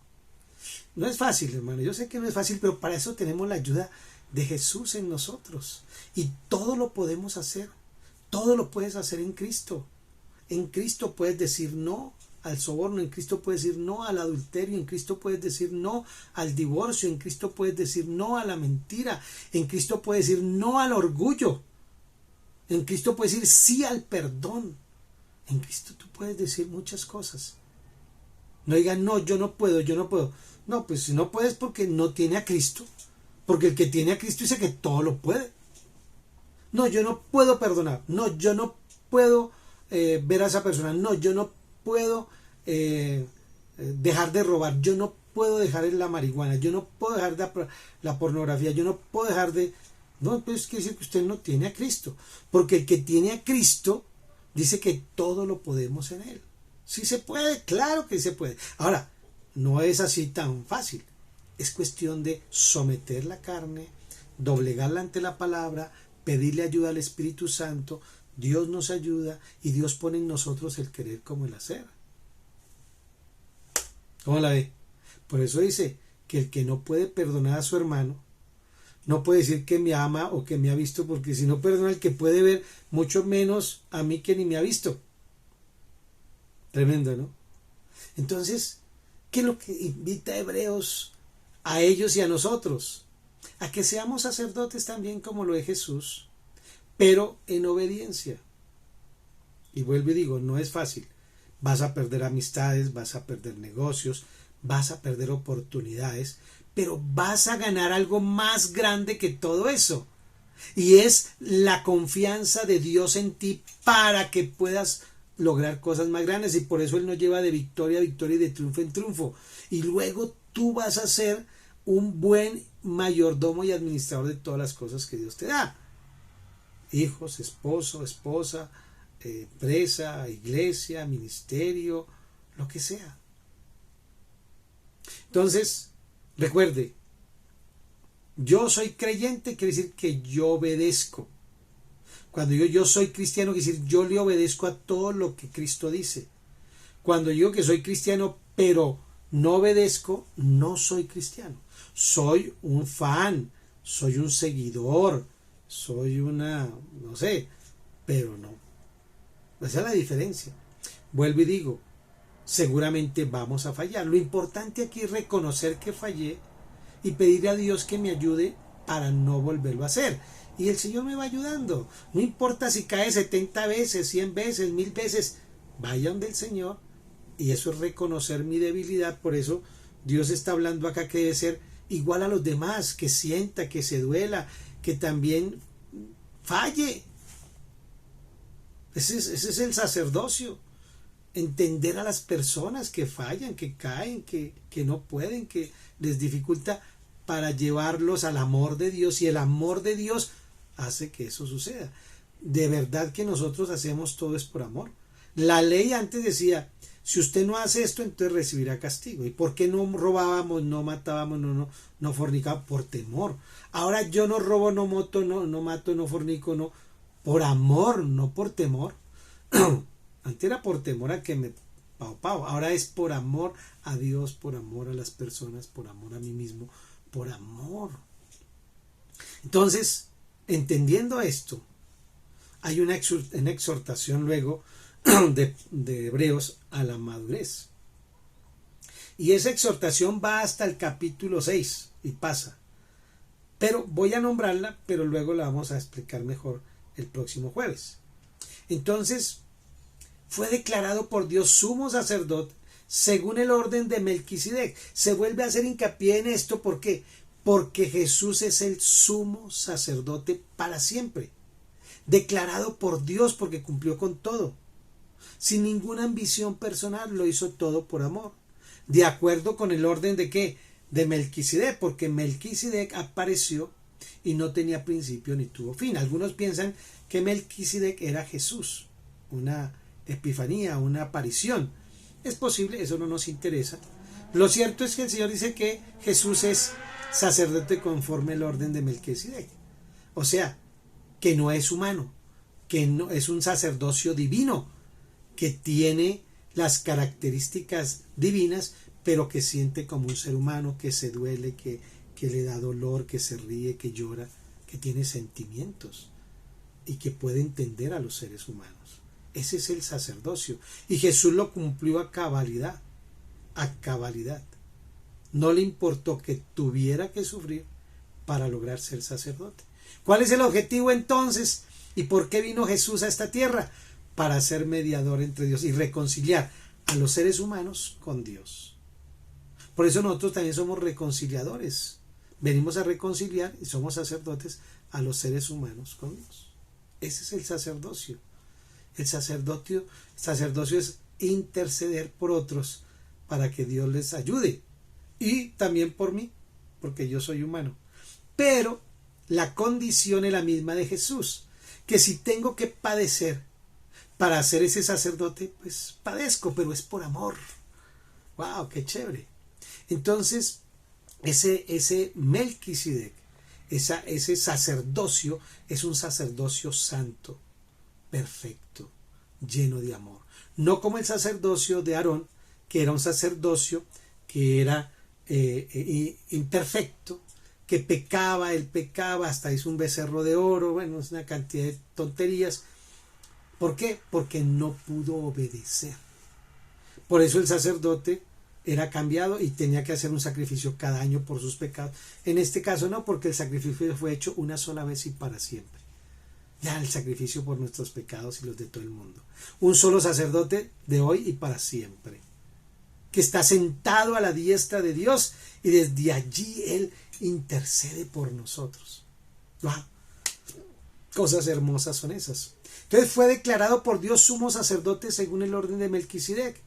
No es fácil, hermano. Yo sé que no es fácil, pero para eso tenemos la ayuda de Jesús en nosotros. Y todo lo podemos hacer. Todo lo puedes hacer en Cristo. En Cristo puedes decir no al soborno, en Cristo puedes decir no al adulterio, en Cristo puedes decir no al divorcio, en Cristo puedes decir no a la mentira, en Cristo puedes decir no al orgullo, en Cristo puedes decir sí al perdón. En Cristo tú puedes decir muchas cosas. No digan, no, yo no puedo, yo no puedo. No, pues si no puedes porque no tiene a Cristo. Porque el que tiene a Cristo dice que todo lo puede. No, yo no puedo perdonar. No, yo no puedo ver a esa persona. No, yo no puedo dejar de robar. Yo no puedo dejar la marihuana. Yo no puedo dejar la pornografía. Yo no puedo dejar de... No, pues quiere decir que usted no tiene a Cristo. Porque el que tiene a Cristo dice que todo lo podemos en Él. Sí se puede, claro que se puede. Ahora, no es así tan fácil. Es cuestión de someter la carne, doblegarla ante la palabra, pedirle ayuda al Espíritu Santo. Dios nos ayuda y Dios pone en nosotros el querer como el hacer. ¿Cómo la ve? Por eso dice que el que no puede perdonar a su hermano no puede decir que me ama o que me ha visto, porque si no perdona al que puede ver, mucho menos a mí que ni me ha visto. Tremendo, ¿no? Entonces, ¿qué es lo que invita a Hebreos a ellos y a nosotros? A que seamos sacerdotes también como lo es Jesús, pero en obediencia. Y vuelvo y digo, no es fácil. Vas a perder amistades, vas a perder negocios, vas a perder oportunidades, pero vas a ganar algo más grande que todo eso. Y es la confianza de Dios en ti para que puedas lograr cosas más grandes. Y por eso Él nos lleva de victoria a victoria y de triunfo en triunfo. Y luego tú vas a ser un buen mayordomo y administrador de todas las cosas que Dios te da. Hijos, esposo, esposa, empresa, iglesia, ministerio, lo que sea. Entonces, recuerde, yo soy creyente quiere decir que yo obedezco. Cuando digo yo soy cristiano quiere decir yo le obedezco a todo lo que Cristo dice. Cuando digo que soy cristiano pero no obedezco, no soy cristiano. Soy un fan, soy un seguidor, soy no sé, pero no. Esa es la diferencia. Vuelvo y digo, seguramente vamos a fallar. Lo importante aquí es reconocer que fallé y pedirle a Dios que me ayude para no volverlo a hacer. Y el Señor me va ayudando. No importa si cae 70 veces, 100 veces, 1000 veces. Vayan del Señor. Y eso es reconocer mi debilidad. Por eso Dios está hablando acá que debe ser igual a los demás. Que sienta, que se duela, que también falle. Ese es el sacerdocio. Entender a las personas que fallan, que caen, que no pueden, que les dificulta, para llevarlos al amor de Dios. Y el amor de Dios hace que eso suceda. De verdad que nosotros hacemos todo es por amor. La ley antes decía, si usted no hace esto, entonces recibirá castigo. ¿Y por qué no robábamos, no matábamos, no fornicábamos? Por temor. Ahora yo no robo, no mato, no fornico, no. Por amor, no por temor. Antes era por temor a que me pau. Ahora es por amor a Dios, por amor a las personas, por amor a mí mismo, por amor. Entonces, entendiendo esto, hay una exhortación luego de Hebreos a la madurez. Y esa exhortación va hasta el capítulo 6 y pasa. Pero voy a nombrarla, pero luego la vamos a explicar mejor el próximo jueves. Entonces, fue declarado por Dios sumo sacerdote según el orden de Melquisedec. Se vuelve a hacer hincapié en esto. ¿Por qué? Porque Jesús es el sumo sacerdote para siempre. Declarado por Dios porque cumplió con todo. Sin ninguna ambición personal, lo hizo todo por amor. De acuerdo con el orden de ¿qué? De Melquisedec, porque Melquisedec apareció y no tenía principio ni tuvo fin. Algunos piensan que Melquisedec era Jesús, una epifanía, una aparición. Es posible, eso no nos interesa. Lo cierto es que el Señor dice que Jesús es sacerdote conforme el orden de Melquisedec. O sea, que no es humano, que no es un sacerdocio divino, que tiene las características divinas, pero que siente como un ser humano, que se duele, que le da dolor, que se ríe, que llora, que tiene sentimientos y que puede entender a los seres humanos. Ese es el sacerdocio. Y Jesús lo cumplió a cabalidad. A cabalidad. No le importó que tuviera que sufrir para lograr ser sacerdote. ¿Cuál es el objetivo entonces? ¿Y por qué vino Jesús a esta tierra? Para ser mediador entre Dios y reconciliar a los seres humanos con Dios. Por eso nosotros también somos reconciliadores. Venimos a reconciliar y somos sacerdotes a los seres humanos con Dios. Ese es el sacerdocio. El sacerdocio es interceder por otros para que Dios les ayude. Y también por mí, porque yo soy humano. Pero la condición es la misma de Jesús, que si tengo que padecer para ser ese sacerdote, pues padezco, pero es por amor. ¡Wow! ¡Qué chévere! Entonces, ese Melquisedec, ese sacerdocio, es un sacerdocio santo, perfecto, lleno de amor. No como el sacerdocio de Aarón, que era un sacerdocio que era imperfecto, que él pecaba, hasta hizo un becerro de oro, bueno, es una cantidad de tonterías. ¿Por qué? Porque no pudo obedecer. Por eso el sacerdote era cambiado y tenía que hacer un sacrificio cada año por sus pecados. En este caso no, porque el sacrificio fue hecho una sola vez y para siempre. ya el sacrificio por nuestros pecados y los de todo el mundo. Un solo sacerdote de hoy y para siempre, que está sentado a la diestra de Dios y desde allí Él intercede por nosotros. ¡Wow! Cosas hermosas son esas. Entonces fue declarado por Dios sumo sacerdote según el orden de Melquisedec.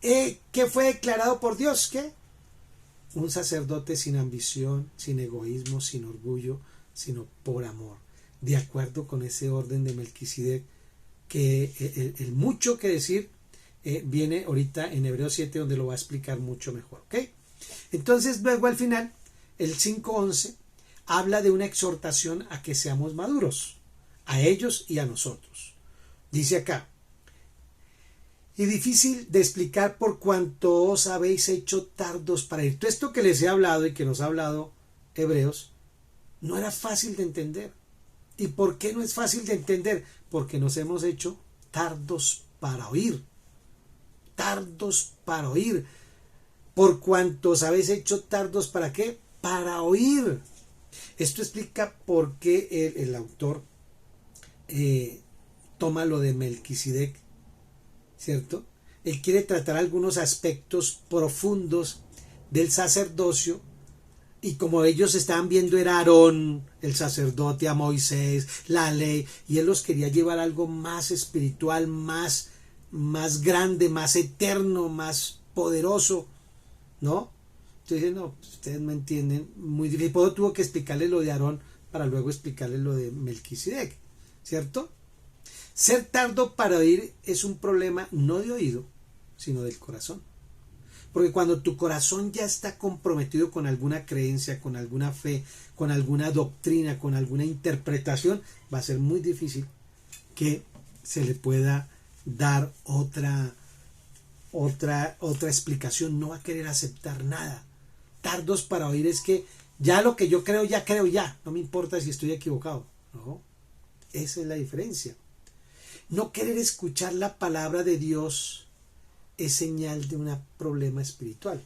¿Qué fue declarado por Dios? ¿Qué? Un sacerdote sin ambición, sin egoísmo, sin orgullo, sino por amor, de acuerdo con ese orden de Melquisedec, que el mucho que decir viene ahorita en Hebreos 7, donde lo va a explicar mucho mejor. ¿Ok? Entonces luego al final, el 5:11, habla de una exhortación a que seamos maduros, a ellos y a nosotros. Dice acá, y difícil de explicar por cuanto os habéis hecho tardos para ir. Todo esto que les he hablado y que nos ha hablado Hebreos, no era fácil de entender. ¿Y por qué no es fácil de entender? Porque nos hemos hecho tardos para oír. Tardos para oír. Por cuanto os habéis hecho tardos ¿para qué? Para oír. Esto explica por qué el autor toma lo de Melquisedec, ¿cierto? Él quiere tratar algunos aspectos profundos del sacerdocio, y como ellos estaban viendo era Aarón, el sacerdote, a Moisés, la ley, y él los quería llevar a algo más espiritual, más grande, más eterno, más poderoso, ¿no? Entonces, no, ustedes no entienden, muy difícil. Por eso tuvo que explicarle lo de Aarón para luego explicarle lo de Melquisedec, ¿cierto? Ser tardo para oír es un problema no de oído, sino del corazón. Porque cuando tu corazón ya está comprometido con alguna creencia, con alguna fe, con alguna doctrina, con alguna interpretación, va a ser muy difícil que se le pueda dar otra explicación. No va a querer aceptar nada. Tardos para oír es que ya lo que yo creo, ya. No me importa si estoy equivocado. No, esa es la diferencia. No querer escuchar la palabra de Dios es señal de un problema espiritual.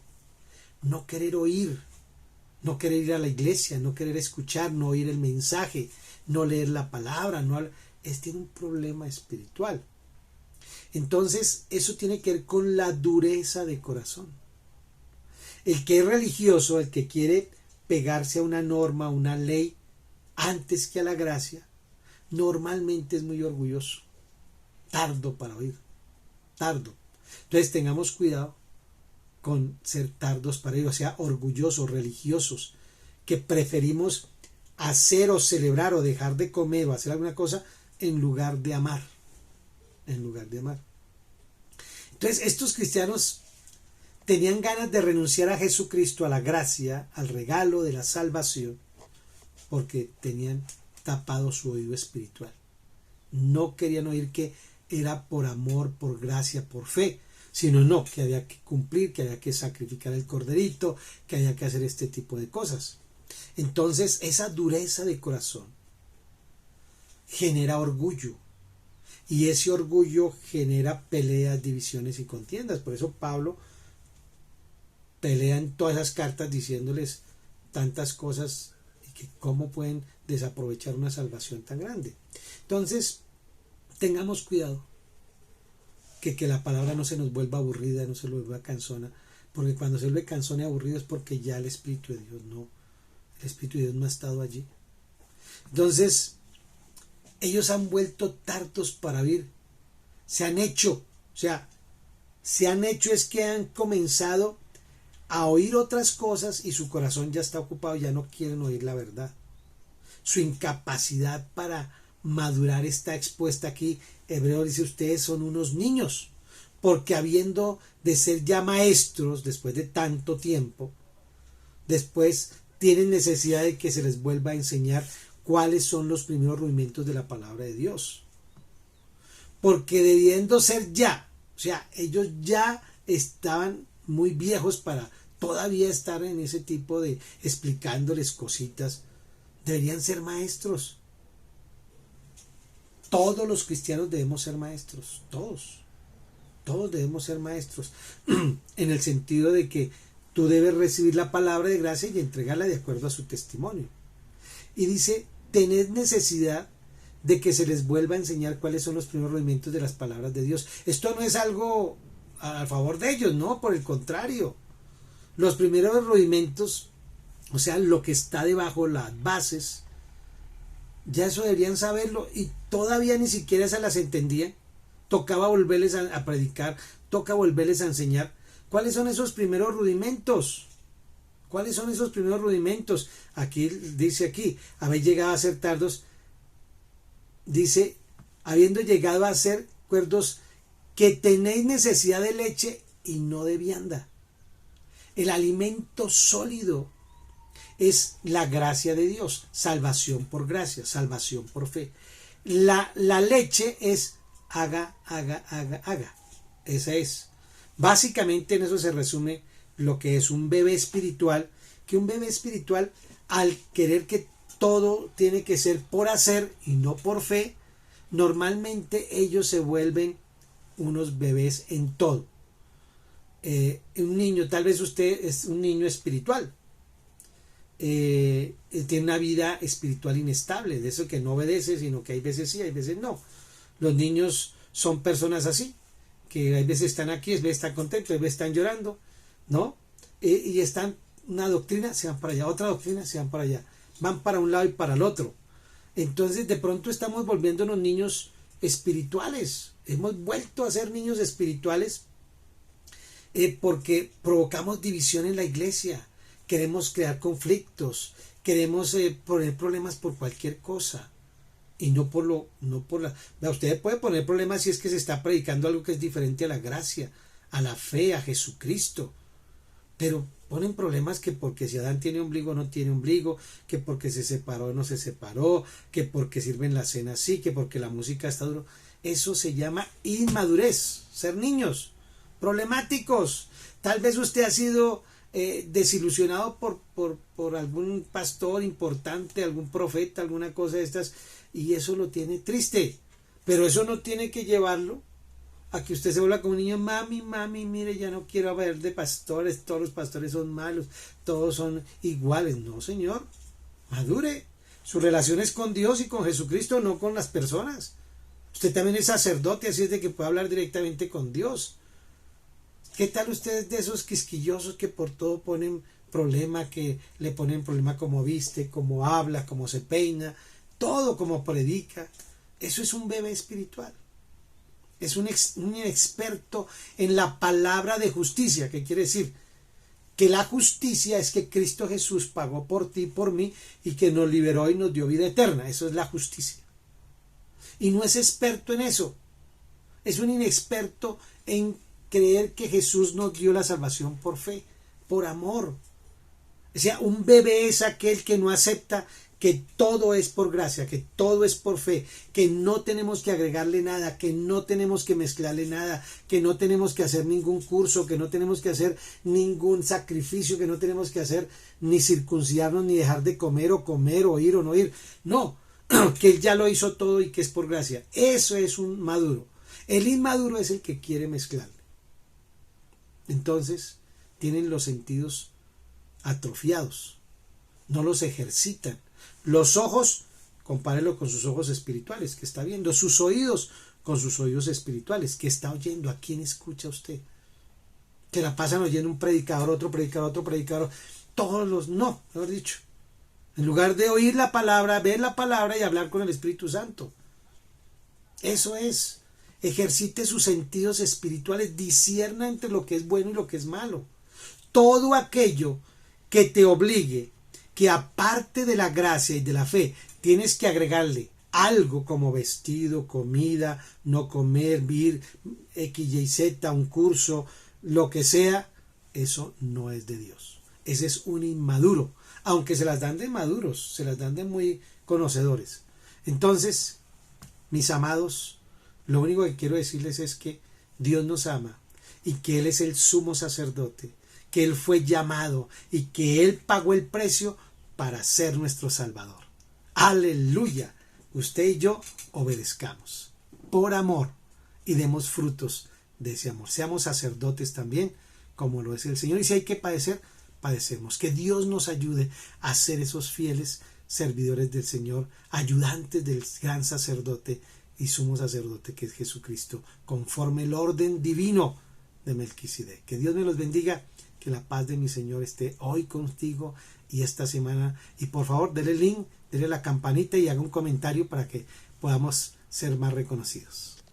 No querer oír, no querer ir a la iglesia, no querer escuchar, no oír el mensaje, no leer la palabra, tiene un problema espiritual. Entonces, eso tiene que ver con la dureza de corazón. El que es religioso, el que quiere pegarse a una norma, a una ley, antes que a la gracia, normalmente es muy orgulloso. Tardo para oír. Tardo. Entonces tengamos cuidado con ser tardos para oír, o sea, orgullosos, religiosos, que preferimos hacer o celebrar o dejar de comer o hacer alguna cosa en lugar de amar. En lugar de amar. Entonces estos cristianos tenían ganas de renunciar a Jesucristo, a la gracia, al regalo de la salvación, porque tenían tapado su oído espiritual. No querían oír que era por amor, por gracia, por fe, sino que había que cumplir, que había que sacrificar el corderito, que había que hacer este tipo de cosas. Entonces esa dureza de corazón genera orgullo, y ese orgullo genera peleas, divisiones y contiendas. Por eso Pablo pelea en todas las cartas diciéndoles tantas cosas y que cómo pueden desaprovechar una salvación tan grande. Entonces tengamos cuidado que la palabra no se nos vuelva aburrida, no se nos vuelva cansona, porque cuando se vuelve cansona y aburrido es porque ya el Espíritu de Dios el Espíritu de Dios no ha estado allí. Entonces ellos han vuelto tardos para oír, se han hecho es que han comenzado a oír otras cosas y su corazón ya está ocupado, ya no quieren oír la verdad. Su incapacidad para madurar está expuesta aquí. Hebreo dice, ustedes son unos niños, porque habiendo de ser ya maestros después de tanto tiempo, después tienen necesidad de que se les vuelva a enseñar cuáles son los primeros rudimentos de la palabra de Dios. Porque debiendo ser ya, ellos ya estaban muy viejos para todavía estar en ese tipo de explicándoles cositas, deberían ser maestros. Todos los cristianos debemos ser maestros, todos debemos ser maestros, en el sentido de que tú debes recibir la palabra de gracia y entregarla de acuerdo a su testimonio. Y dice, tened necesidad de que se les vuelva a enseñar cuáles son los primeros rudimentos de las palabras de Dios. Esto no es algo a favor de ellos, no, por el contrario. Los primeros rudimentos, o sea, lo que está debajo, las bases, ya eso deberían saberlo y todavía ni siquiera se las entendían. Tocaba volverles a predicar, toca volverles a enseñar. ¿Cuáles son esos primeros rudimentos? ¿Cuáles son esos primeros rudimentos? Aquí dice habéis llegado a ser tardos. Dice, habiendo llegado a ser cuerdos, que tenéis necesidad de leche y no de vianda. El alimento sólido es la gracia de Dios, salvación por gracia, salvación por fe. La leche es haga. Esa es. Básicamente en eso se resume lo que es un bebé espiritual, que un bebé espiritual, al querer que todo tiene que ser por hacer y no por fe, normalmente ellos se vuelven unos bebés en todo. Un niño, tal vez usted es un niño espiritual, tiene una vida espiritual inestable, de eso que no obedece, sino que hay veces sí, hay veces no. Los niños son personas así, que hay veces están aquí, hay veces están contentos, hay veces están llorando, ¿no? Y están, una doctrina, se van para allá, otra doctrina, se van para allá, van para un lado y para el otro. Entonces de pronto estamos volviéndonos niños espirituales, hemos vuelto a ser niños espirituales porque provocamos división en la iglesia, queremos crear conflictos, queremos poner problemas por cualquier cosa y no por la. Usted puede poner problemas si es que se está predicando algo que es diferente a la gracia, a la fe, a Jesucristo, pero ponen problemas que porque si Adán tiene ombligo o no tiene ombligo, que porque se separó o no se separó, que porque sirven la cena así, que porque la música está duro. Eso se llama inmadurez, ser niños problemáticos. Tal vez usted ha sido desilusionado por algún pastor importante, algún profeta, alguna cosa de estas, y eso lo tiene triste, pero eso no tiene que llevarlo a que usted se vuelva como un niño, mami, mire, ya no quiero hablar de pastores, todos los pastores son malos, todos son iguales. No, señor, madure. Su relación es con Dios y con Jesucristo, no con las personas. Usted también es sacerdote, así es de que puede hablar directamente con Dios. ¿Qué tal ustedes de esos quisquillosos que por todo ponen problema, que le ponen problema como viste, como habla, como se peina, todo como predica? Eso es un bebé espiritual. Es un inexperto en la palabra de justicia. ¿Qué quiere decir? Que la justicia es que Cristo Jesús pagó por ti y por mí y que nos liberó y nos dio vida eterna. Eso es la justicia. Y no es experto en eso. Es un inexperto en creer que Jesús nos dio la salvación por fe, por amor. O sea, un bebé es aquel que no acepta que todo es por gracia, que todo es por fe, que no tenemos que agregarle nada, que no tenemos que mezclarle nada, que no tenemos que hacer ningún curso, que no tenemos que hacer ningún sacrificio, que no tenemos que hacer ni circuncidarnos, ni dejar de comer, o ir o no ir. No, que Él ya lo hizo todo y que es por gracia. Eso es un maduro. El inmaduro es el que quiere mezclarle. Entonces, tienen los sentidos atrofiados, no los ejercitan. Los ojos, compárelo con sus ojos espirituales, que está viendo. Sus oídos con sus oídos espirituales, que está oyendo. ¿A quién escucha usted? Que la pasan oyendo un predicador, otro predicador, todos los, no, mejor dicho. En lugar de oír la palabra, ver la palabra y hablar con el Espíritu Santo. Eso es. Ejercite sus sentidos espirituales, discierna entre lo que es bueno y lo que es malo. Todo aquello que te obligue, que aparte de la gracia y de la fe, tienes que agregarle algo como vestido, comida, no comer, ir, X, Y, Z, un curso, lo que sea, eso no es de Dios. Ese es un inmaduro, aunque se las dan de maduros, se las dan de muy conocedores. Entonces, mis amados, lo único que quiero decirles es que Dios nos ama y que Él es el sumo sacerdote, que Él fue llamado y que Él pagó el precio para ser nuestro Salvador. Aleluya. Usted y yo obedezcamos por amor y demos frutos de ese amor. Seamos sacerdotes también, como lo es el Señor. Y si hay que padecer, padecemos. Que Dios nos ayude a ser esos fieles servidores del Señor, ayudantes del gran sacerdote y sumo sacerdote que es Jesucristo, conforme el orden divino de Melquisedec. Que Dios me los bendiga, que la paz de mi Señor esté hoy contigo y esta semana. Y por favor, denle el link, denle la campanita y haga un comentario para que podamos ser más reconocidos.